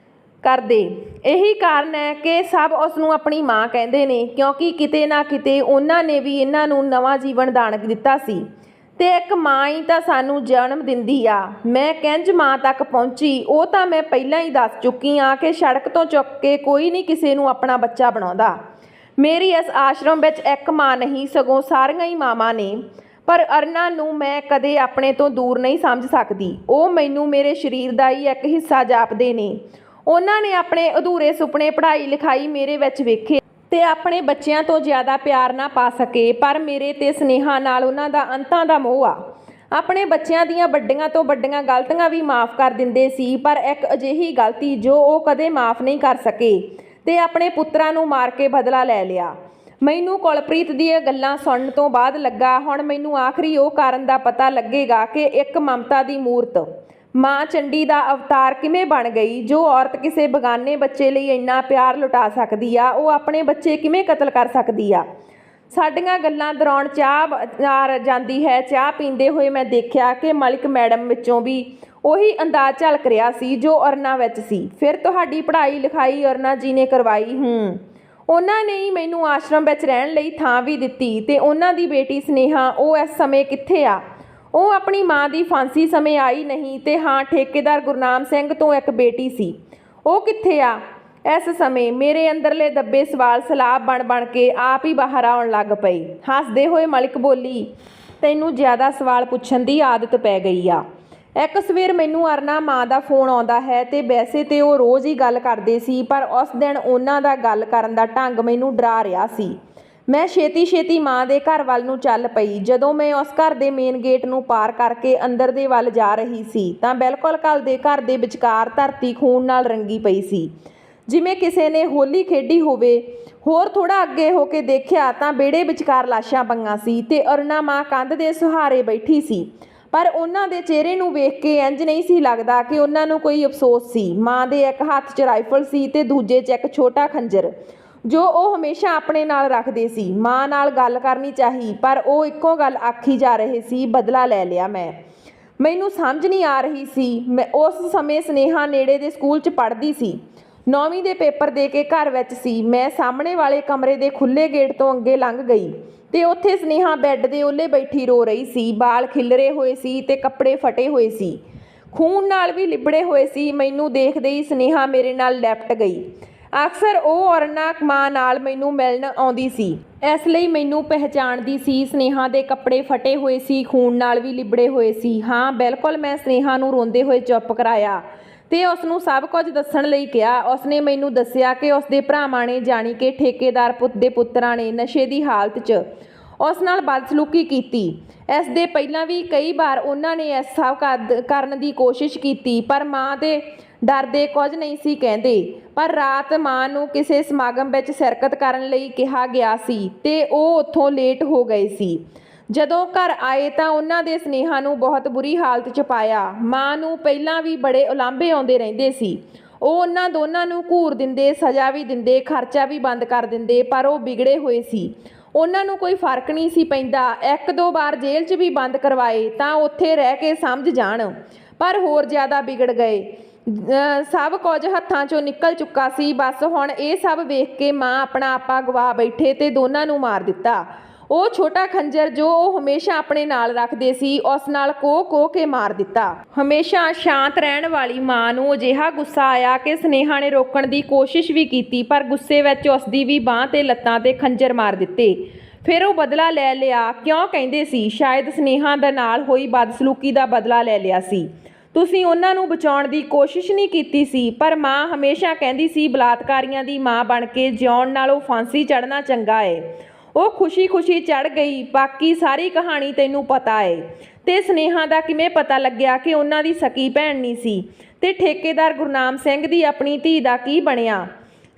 ਕਰਦੇ। ਇਹੀ ਕਾਰਨ ਹੈ ਕਿ ਸਭ ਉਸ ਨੂੰ ਆਪਣੀ ਮਾਂ ਕਹਿੰਦੇ ਨੇ, ਕਿਉਂਕਿ ਕਿਤੇ ਨਾ ਕਿਤੇ ਉਹਨਾਂ ਨੇ ਵੀ ਇਹਨਾਂ ਨੂੰ ਨਵਾਂ ਜੀਵਨ ਦਾਨ ਦਿੱਤਾ ਸੀ ਤੇ ਇੱਕ ਮਾਂ ਹੀ ਤਾਂ ਸਾਨੂੰ ਜਨਮ ਦਿੰਦੀ ਆ। ਮੈਂ ਕਿੰਜ ਮਾਂ ਤੱਕ ਪਹੁੰਚੀ ਉਹ ਤਾਂ ਮੈਂ ਪਹਿਲਾਂ ਹੀ ਦੱਸ ਚੁੱਕੀ ਆ ਕਿ ਸੜਕ ਤੋਂ ਚੁੱਕ ਕੇ ਕੋਈ ਨਹੀਂ ਕਿਸੇ ਨੂੰ ਆਪਣਾ ਬੱਚਾ ਬਣਾਉਂਦਾ। ਮੇਰੀ ਇਸ ਆਸ਼ਰਮ ਵਿੱਚ ਇੱਕ ਮਾਂ ਨਹੀਂ, ਸਗੋਂ ਸਾਰੀਆਂ ਹੀ ਮਾਵਾਂ ਨੇ, ਪਰ ਅਰੁਣਾ ਨੂੰ ਮੈਂ ਕਦੇ ਆਪਣੇ ਤੋਂ ਦੂਰ ਨਹੀਂ ਸਮਝ ਸਕਦੀ। ਉਹ ਮੈਨੂੰ ਮੇਰੇ ਸਰੀਰ ਦਾ ਹੀ ਇੱਕ ਹਿੱਸਾ ਜਾਪਦੇ ਨੇ। ਉਹਨਾਂ ਨੇ ਆਪਣੇ ਅਧੂਰੇ ਸੁਪਨੇ, ਪੜ੍ਹਾਈ ਲਿਖਾਈ ਮੇਰੇ ਵਿੱਚ ਵੇਖੇ ਤੇ ਆਪਣੇ ਬੱਚਿਆਂ ਤੋਂ ਜ਼ਿਆਦਾ ਪਿਆਰ ਨਾ ਪਾ ਸਕੇ, ਪਰ ਮੇਰੇ ਤੇ ਸਨੇਹਾ ਨਾਲ ਉਹਨਾਂ ਦਾ ਅੰਤਾਂ ਦਾ ਮੋਹ ਆ। ਆਪਣੇ ਬੱਚਿਆਂ ਦੀਆਂ ਵੱਡੀਆਂ ਤੋਂ ਵੱਡੀਆਂ ਗਲਤੀਆਂ ਵੀ ਮਾਫ਼ ਕਰ ਦਿੰਦੇ ਸੀ, ਪਰ ਇੱਕ ਅਜਿਹੀ ਗਲਤੀ ਜੋ ਉਹ ਕਦੇ ਮਾਫ਼ ਨਹੀਂ ਕਰ ਸਕੇ ਤੇ ਆਪਣੇ ਪੁੱਤਰਾਂ ਨੂੰ ਮਾਰ ਕੇ ਬਦਲਾ ਲੈ ਲਿਆ। ਮੈਨੂੰ ਕੁਲਪ੍ਰੀਤ ਦੀਆਂ ਗੱਲਾਂ ਸੁਣਨ ਤੋਂ ਬਾਅਦ ਲੱਗਾ, ਹੁਣ ਮੈਨੂੰ ਆਖਰੀ ਉਹ ਕਾਰਨ ਦਾ ਪਤਾ ਲੱਗੇਗਾ ਕਿ ਇੱਕ ਮਮਤਾ ਦੀ ਮੂਰਤ ਮਾਂ ਚੰਡੀ ਦਾ ਅਵਤਾਰ ਕਿਵੇਂ ਬਣ ਗਈ। ਜੋ ਔਰਤ ਕਿਸੇ ਬਗਾਨੇ ਬੱਚੇ ਲਈ ਇੰਨਾ ਪਿਆਰ ਲੁਟਾ ਸਕਦੀ ਆ, ਉਹ ਆਪਣੇ ਬੱਚੇ ਕਿਵੇਂ ਕਤਲ ਕਰ ਸਕਦੀ ਆ। ਸਾਡੀਆਂ ਗੱਲਾਂ ਦੌਰਾਨ ਚਾਹ ਆ ਜਾਂਦੀ ਹੈ। ਚਾਹ ਪੀਂਦੇ ਹੋਏ ਮੈਂ ਦੇਖਿਆ ਕਿ ਮਲਿਕ ਮੈਡਮ ਵਿੱਚੋਂ ਵੀ ਉਹੀ ਅੰਦਾਜ਼ ਝਲਕ ਰਿਹਾ ਸੀ ਜੋ ਅਰੁਣਾ ਵਿੱਚ ਸੀ। ਫਿਰ ਤੁਹਾਡੀ ਪੜ੍ਹਾਈ ਲਿਖਾਈ ਅਰੁਣਾ ਜੀ ਨੇ ਕਰਵਾਈ? ਉਹਨਾਂ ਨੇ ਹੀ ਮੈਨੂੰ ਆਸ਼ਰਮ ਵਿੱਚ ਰਹਿਣ ਲਈ ਥਾਂ ਵੀ ਦਿੱਤੀ। ਤੇ ਉਹਨਾਂ ਦੀ ਬੇਟੀ ਸਨੇਹਾ, ਉਹ ਇਸ ਸਮੇਂ ਕਿੱਥੇ ਆ? ਉਹ ਆਪਣੀ ਮਾਂ ਦੀ ਫਾਂਸੀ ਸਮੇਂ ਆਈ ਨਹੀਂ। ਤੇ ਹਾਂ, ਠੇਕੇਦਾਰ ਗੁਰਨਾਮ ਸਿੰਘ ਤੋਂ ਇੱਕ ਬੇਟੀ ਸੀ, ਉਹ ਕਿੱਥੇ ਆ ਇਸ ਸਮੇਂ? ਮੇਰੇ ਅੰਦਰਲੇ ਦੱਬੇ ਸਵਾਲ ਸਲਾਬ ਬਣ ਕੇ ਆਪ ਹੀ ਬਾਹਰ ਆਉਣ ਲੱਗ ਪਏ। ਹੱਸਦੇ ਹੋਏ ਮਲਿਕ ਬੋਲੀ, ਤੈਨੂੰ ਜ਼ਿਆਦਾ ਸਵਾਲ ਪੁੱਛਣ ਦੀ ਆਦਤ ਪੈ ਗਈ ਆ। ਇੱਕ ਸਵੇਰ ਮੈਨੂੰ ਅਰੁਣਾ ਮਾਂ ਦਾ ਫੋਨ ਆਉਂਦਾ ਹੈ ਤੇ ਵੈਸੇ ਤੇ ਉਹ ਰੋਜ਼ ਹੀ ਗੱਲ ਕਰਦੇ ਸੀ, ਪਰ ਉਸ ਦਿਨ ਉਹਨਾਂ ਦਾ ਗੱਲ ਕਰਨ ਦਾ ਢੰਗ ਮੈਨੂੰ ਡਰਾ ਰਿਹਾ ਸੀ। ਮੈਂ ਛੇਤੀ ਮਾਂ ਦੇ ਘਰ ਵੱਲ ਨੂੰ ਚੱਲ ਪਈ। ਜਦੋਂ ਮੈਂ ਉਸ ਘਰ ਦੇ ਮੇਨ ਗੇਟ ਨੂੰ ਪਾਰ ਕਰਕੇ ਅੰਦਰ ਦੇ ਵੱਲ ਜਾ ਰਹੀ ਸੀ ਤਾਂ ਬਿਲਕੁਲ ਘਰ ਦੇ ਵਿਚਕਾਰ ਧਰਤੀ ਖੂਨ ਨਾਲ ਰੰਗੀ ਪਈ ਸੀ, ਜਿਵੇਂ ਕਿਸੇ ਨੇ ਹੋਲੀ ਖੇਡੀ ਹੋਵੇ। ਹੋਰ ਥੋੜਾ ਅੱਗੇ ਹੋ ਕੇ ਦੇਖਿਆ ਤਾਂ ਵਿਹੜੇ ਵਿਚਕਾਰ ਲਾਸ਼ਾਂ ਪਈਆਂ ਸੀ ਤੇ ਅਰੁਣਾ ਮਾਂ ਕੰਧ ਦੇ ਸਹਾਰੇ ਬੈਠੀ ਸੀ, ਪਰ ਉਹਨਾਂ ਦੇ ਚਿਹਰੇ ਨੂੰ ਵੇਖ ਕੇ ਇੰਜ ਨਹੀਂ ਸੀ ਲੱਗਦਾ ਕਿ ਉਹਨਾਂ ਨੂੰ ਕੋਈ ਅਫਸੋਸ ਸੀ। ਮਾਂ ਦੇ ਇੱਕ ਹੱਥ 'ਚ ਰਾਈਫਲ ਸੀ ਤੇ ਦੂਜੇ 'ਚ ਇੱਕ ਛੋਟਾ ਖੰਜਰ ਜੋ ਉਹ ਹਮੇਸ਼ਾ ਆਪਣੇ ਨਾਲ ਰੱਖਦੇ ਸੀ। ਮਾਂ ਨਾਲ ਗੱਲ ਕਰਨੀ ਚਾਹੀ, ਪਰ ਉਹ ਇੱਕੋ ਗੱਲ ਆਖੀ ਜਾ ਰਹੇ ਸੀ, ਬਦਲਾ ਲੈ ਲਿਆ ਮੈਨੂੰ ਸਮਝ ਨਹੀਂ ਆ ਰਹੀ ਸੀ। ਮੈਂ ਉਸ ਸਮੇਂ ਸਨੇਹਾ ਨੇੜੇ ਦੇ ਸਕੂਲ 'ਚ ਪੜ੍ਹਦੀ ਸੀ, 9ਵੀਂ ਦੇ ਪੇਪਰ ਦੇ ਕੇ ਘਰ ਵਿੱਚ ਸੀ। ਮੈਂ ਸਾਹਮਣੇ ਵਾਲੇ ਕਮਰੇ ਦੇ ਖੁੱਲ੍ਹੇ ਗੇਟ ਤੋਂ ਅੱਗੇ ਲੰਘ ਗਈ ਤੇ ਉੱਥੇ ਸਨੇਹਾ ਬੈੱਡ ਦੇ ਉਹਲੇ ਬੈਠੀ ਰੋ ਰਹੀ ਸੀ। ਵਾਲ ਖਿੱਲਰੇ ਹੋਏ ਸੀ ਤੇ ਕੱਪੜੇ ਫਟੇ ਹੋਏ ਸੀ, ਖੂਨ ਨਾਲ ਵੀ ਲਿਬੜੇ ਹੋਏ ਸੀ। ਮੈਨੂੰ ਦੇਖਦੇ ਹੀ ਸਨੇਹਾ ਮੇਰੇ ਨਾਲ ਲਿਪਟ ਗਈ। ਅਕਸਰ ਉਹ ਅਰੁਣਾ ਮਾਂ ਨਾਲ ਮੈਨੂੰ ਮਿਲਣ ਆਉਂਦੀ ਸੀ, ਇਸ ਲਈ ਮੈਨੂੰ ਪਹਿਚਾਣਦੀ ਸੀ। ਸਨੇਹਾ ਦੇ ਕੱਪੜੇ ਫਟੇ ਹੋਏ ਸੀ, ਖੂਨ ਨਾਲ ਵੀ ਲਿਬੜੇ ਹੋਏ ਸੀ। ਹਾਂ ਬਿਲਕੁਲ, ਮੈਂ ਸਨੇਹਾ ਨੂੰ ਰੋਂਦੇ ਹੋਏ ਚੁੱਪ ਕਰਾਇਆ ਤੇ ਉਸ ਨੂੰ ਸਭ ਕੁਝ ਦੱਸਣ ਲਈ ਕਿਹਾ। ਉਸਨੇ ਮੈਨੂੰ ਦੱਸਿਆ ਕਿ ਉਸਦੇ ਭਰਾਵਾਂ ਨੇ, ਜਾਣੀ ਕਿ ਠੇਕੇਦਾਰ ਪੁੱਤ ਦੇ ਪੁੱਤਰਾਂ ਨੇ, ਨਸ਼ੇ ਦੀ ਹਾਲਤ 'ਚ ਉਸ ਨਾਲ ਬਦਸਲੂਕੀ ਕੀਤੀ। ਇਸ ਦੇ ਪਹਿਲਾਂ ਵੀ ਕਈ ਵਾਰ ਉਹਨਾਂ ਨੇ ਇਸ ਸਭ ਕਰਨ ਦੀ ਕੋਸ਼ਿਸ਼ ਕੀਤੀ, ਪਰ ਮਾਂ ਦੇ ਡਰ ਦੇ ਕੁਝ ਨਹੀਂ ਸੀ ਕਹਿੰਦੇ। ਪਰ ਰਾਤ ਮਾਂ ਨੂੰ ਕਿਸੇ ਸਮਾਗਮ ਵਿੱਚ ਸ਼ਿਰਕਤ ਕਰਨ ਲਈ ਕਿਹਾ ਗਿਆ ਸੀ ਤੇ ਉਹ ਉੱਥੋਂ ਲੇਟ ਹੋ ਗਏ ਸੀ। ਜਦੋਂ ਘਰ ਆਏ ਤਾਂ ਉਹਨਾਂ ਦੇ ਸਨੇਹਾ ਨੂੰ ਬਹੁਤ ਬੁਰੀ ਹਾਲਤ 'ਚ ਪਾਇਆ। ਮਾਂ ਨੂੰ ਪਹਿਲਾਂ ਵੀ ਬੜੇ ਉਲਾਂਭੇ ਆਉਂਦੇ ਰਹਿੰਦੇ ਸੀ। ਉਹ ਉਹਨਾਂ ਦੋਨਾਂ ਨੂੰ ਘੂਰ ਦਿੰਦੇ, ਸਜ਼ਾ ਵੀ ਦਿੰਦੇ, ਖਰਚਾ ਵੀ ਬੰਦ ਕਰ ਦਿੰਦੇ, ਪਰ ਉਹ ਵਿਗੜੇ ਹੋਏ ਸੀ। ਉਹਨਾਂ ਨੂੰ ਕੋਈ ਫਰਕ ਨਹੀਂ ਸੀ ਪੈਂਦਾ। 1-2 ਵਾਰ ਜੇਲ੍ਹ 'ਚ ਵੀ ਬੰਦ ਕਰਵਾਏ ਤਾਂ ਉੱਥੇ ਰਹਿ ਕੇ ਸਮਝ ਜਾਣ, ਪਰ ਹੋਰ ਜ਼ਿਆਦਾ ਵਿਗੜ ਗਏ। ਸਭ ਕੁਝ ਹੱਥਾਂ 'ਚੋਂ ਨਿਕਲ ਚੁੱਕਾ ਸੀ। ਬਸ ਹੁਣ ਇਹ ਸਭ ਵੇਖ ਕੇ ਮਾਂ ਆਪਣਾ ਆਪਾ ਗਵਾ ਬੈਠੇ ਤੇ ਦੋਨਾਂ ਨੂੰ ਮਾਰ ਦਿੱਤਾ। ਉਹ ਛੋਟਾ ਖੰਜਰ ਜੋ ਉਹ ਹਮੇਸ਼ਾ ਆਪਣੇ ਨਾਲ ਰੱਖਦੇ ਸੀ, ਉਸ ਨਾਲ ਕੋਹ ਕੇ ਮਾਰ ਦਿੱਤਾ। ਹਮੇਸ਼ਾ ਸ਼ਾਂਤ ਰਹਿਣ ਵਾਲੀ ਮਾਂ ਨੂੰ ਅਜਿਹਾ ਗੁੱਸਾ ਆਇਆ ਕਿ ਸਨੇਹਾ ਨੇ ਰੋਕਣ ਦੀ ਕੋਸ਼ਿਸ਼ ਵੀ ਕੀਤੀ, ਪਰ ਗੁੱਸੇ ਵਿੱਚ ਉਸਦੀ ਵੀ ਬਾਂਹ ਤੇ ਲੱਤਾਂ ਤੇ ਖੰਜਰ ਮਾਰ ਦਿੱਤੇ। ਫਿਰ ਉਹ ਬਦਲਾ ਲੈ ਲਿਆ। ਕਿਉਂ ਕਹਿੰਦੇ ਸੀ, ਸ਼ਾਇਦ ਸਨੇਹਾ ਦੇ ਨਾਲ ਹੋਈ ਬਦਸਲੂਕੀ ਦਾ ਬਦਲਾ ਲੈ ਲਿਆ ਸੀ। ਤੁਸੀਂ ਉਹਨਾਂ ਨੂੰ ਬਚਾਉਣ ਦੀ ਕੋਸ਼ਿਸ਼ ਨਹੀਂ ਕੀਤੀ ਸੀ। ਪਰ ਮਾਂ ਹਮੇਸ਼ਾ ਕਹਿੰਦੀ ਸੀ, ਬਲਾਤਕਾਰੀਆਂ ਦੀ ਮਾਂ ਬਣ ਕੇ ਜਿਉਣ ਨਾਲੋਂ ਫਾਂਸੀ ਚੜ੍ਹਨਾ ਚੰਗਾ ਏ। ਉਹ ਖੁਸ਼ੀ ਚੜ੍ਹ ਗਈ। ਬਾਕੀ ਸਾਰੀ ਕਹਾਣੀ ਤੈਨੂੰ ਪਤਾ ਏ। ਤੇ ਸਨੇਹਾ ਦਾ ਕਿਵੇਂ ਪਤਾ ਲੱਗਿਆ ਕਿ ਉਹਨਾਂ ਦੀ ਸਕੀ ਭੈਣ ਨਹੀਂ ਸੀ? ਤੇ ਠੇਕੇਦਾਰ ਗੁਰਨਾਮ ਸਿੰਘ ਦੀ ਆਪਣੀ ਧੀ ਦਾ ਕੀ ਬਣਿਆ?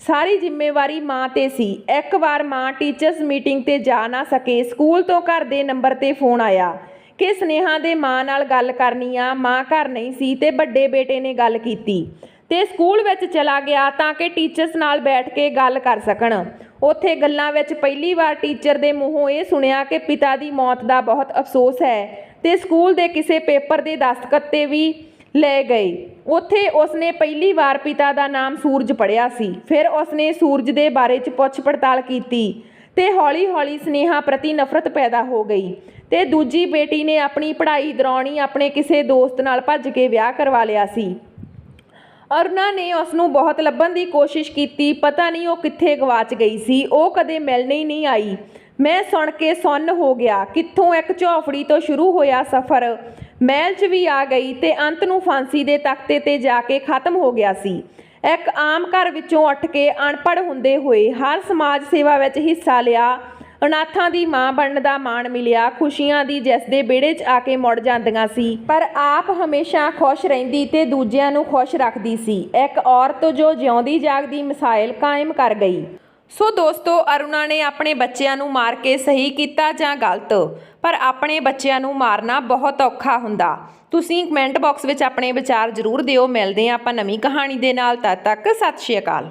ਸਾਰੀ ਜ਼ਿੰਮੇਵਾਰੀ ਮਾਂ 'ਤੇ ਸੀ। ਇੱਕ ਵਾਰ ਮਾਂ ਟੀਚਰਸ ਮੀਟਿੰਗ 'ਤੇ ਜਾ ਨਾ ਸਕੇ। ਸਕੂਲ ਤੋਂ ਘਰ ਦੇ ਨੰਬਰ 'ਤੇ ਫੋਨ ਆਇਆ ਕਿ ਸਨੇਹਾ ਦੇ ਮਾਂ ਨਾਲ ਗੱਲ ਕਰਨੀ ਆ। ਮਾਂ ਘਰ ਨਹੀਂ ਸੀ ਤੇ ਵੱਡੇ ਬੇਟੇ ਨੇ ਗੱਲ ਕੀਤੀ ਤੇ ਸਕੂਲ ਵਿੱਚ ਚਲਾ ਗਿਆ ਤਾਂ ਕਿ ਟੀਚਰਸ ਨਾਲ ਬੈਠ ਕੇ ਗੱਲ ਕਰ ਸਕਣ। ਉੱਥੇ ਗੱਲਾਂ ਵਿੱਚ ਪਹਿਲੀ ਵਾਰ ਟੀਚਰ ਦੇ ਮੂੰਹੋਂ ਇਹ ਸੁਣਿਆ ਕਿ ਪਿਤਾ ਦੀ ਮੌਤ ਦਾ ਬਹੁਤ ਅਫਸੋਸ ਹੈ ਤੇ ਸਕੂਲ ਦੇ ਕਿਸੇ ਪੇਪਰ ਦੇ ਦਸਤਖਤ 'ਤੇ ਵੀ ਲੈ ਗਏ। ਉੱਥੇ ਉਸਨੇ ਪਹਿਲੀ ਵਾਰ ਪਿਤਾ ਦਾ ਨਾਮ ਸੂਰਜ ਪੜ੍ਹਿਆ ਸੀ। ਫਿਰ ਉਸਨੇ ਸੂਰਜ ਦੇ ਬਾਰੇ 'ਚ ਪੁੱਛ ਪੜਤਾਲ ਕੀਤੀ ਤੇ ਹੌਲੀ-ਹੌਲੀ ਸਨੇਹਾ ਪ੍ਰਤੀ ਨਫ਼ਰਤ ਪੈਦਾ ਹੋ ਗਈ। ਤੇ ਦੂਜੀ ਬੇਟੀ ਨੇ ਆਪਣੀ ਪੜ੍ਹਾਈ ਦੌਰਾਨ ਹੀ ਆਪਣੇ ਕਿਸੇ ਦੋਸਤ ਨਾਲ ਭੱਜ ਕੇ ਵਿਆਹ ਕਰਵਾ ਲਿਆ ਸੀ। ਅਰੁਣਾ ਨੇ ਉਸ ਨੂੰ ਬਹੁਤ ਲੱਭਣ ਦੀ ਕੋਸ਼ਿਸ਼ ਕੀਤੀ। ਪਤਾ ਨਹੀਂ ਉਹ ਕਿੱਥੇ ਗਵਾਚ ਗਈ ਸੀ। ਉਹ ਕਦੇ ਮਿਲਣ ਹੀ ਨਹੀਂ ਆਈ। ਮੈਂ ਸੁਣ ਕੇ ਸੁੰਨ ਹੋ ਗਿਆ। ਕਿੱਥੋਂ ਇੱਕ ਝੌਂਪੜੀ ਤੋਂ ਸ਼ੁਰੂ ਹੋਇਆ ਸਫ਼ਰ ਮਹਿਲ 'ਚ ਵੀ ਆ ਗਈ ਤੇ ਅੰਤ ਨੂੰ ਫਾਂਸੀ ਦੇ ਤਖਤੇ 'ਤੇ ਜਾ ਕੇ ਖਤਮ ਹੋ ਗਿਆ ਸੀ। ਇੱਕ ਆਮ ਘਰ ਵਿੱਚੋਂ ਉੱਠ ਕੇ ਅਨਪੜ੍ਹ ਹੁੰਦੇ ਹੋਏ ਹਰ ਸਮਾਜ ਸੇਵਾ ਵਿੱਚ ਹਿੱਸਾ ਲਿਆ। ਅਨਾਥਾਂ ਦੀ ਮਾਂ ਬਣਨ ਦਾ ਮਾਣ ਮਿਲਿਆ। ਖੁਸ਼ੀਆਂ ਦੀ ਜਿਸ ਦੇ ਵਿਹੜੇ 'ਚ ਆ ਕੇ ਮੁੜ ਜਾਂਦੀਆਂ ਸੀ, ਪਰ ਆਪ ਹਮੇਸ਼ਾ ਖੁਸ਼ ਰਹਿੰਦੀ ਤੇ ਦੂਜਿਆਂ ਨੂੰ ਖੁਸ਼ ਰੱਖਦੀ ਸੀ। ਇੱਕ ਔਰਤ ਜੋ ਜਿਉਂਦੀ ਜਾਗਦੀ ਮਿਸਾਲ ਕਾਇਮ ਕਰ ਗਈ। ਸੋ ਦੋਸਤੋ, ਅਰੁਣਾ ਨੇ ਆਪਣੇ ਬੱਚਿਆਂ ਨੂੰ ਮਾਰ ਕੇ ਸਹੀ ਕੀਤਾ ਜਾਂ ਗਲਤ, ਪਰ ਆਪਣੇ ਬੱਚਿਆਂ ਨੂੰ ਮਾਰਨਾ ਬਹੁਤ ਔਖਾ ਹੁੰਦਾ। ਤੁਸੀਂ ਕਮੈਂਟ ਬਾਕਸ ਵਿੱਚ ਆਪਣੇ ਵਿਚਾਰ ਜ਼ਰੂਰ ਦਿਓ। ਮਿਲਦੇ ਹਾਂ ਆਪਾਂ ਨਵੀਂ ਕਹਾਣੀ ਦੇ ਨਾਲ। ਤਦ ਤੱਕ ਸਤਿ ਸ਼੍ਰੀ ਅਕਾਲ।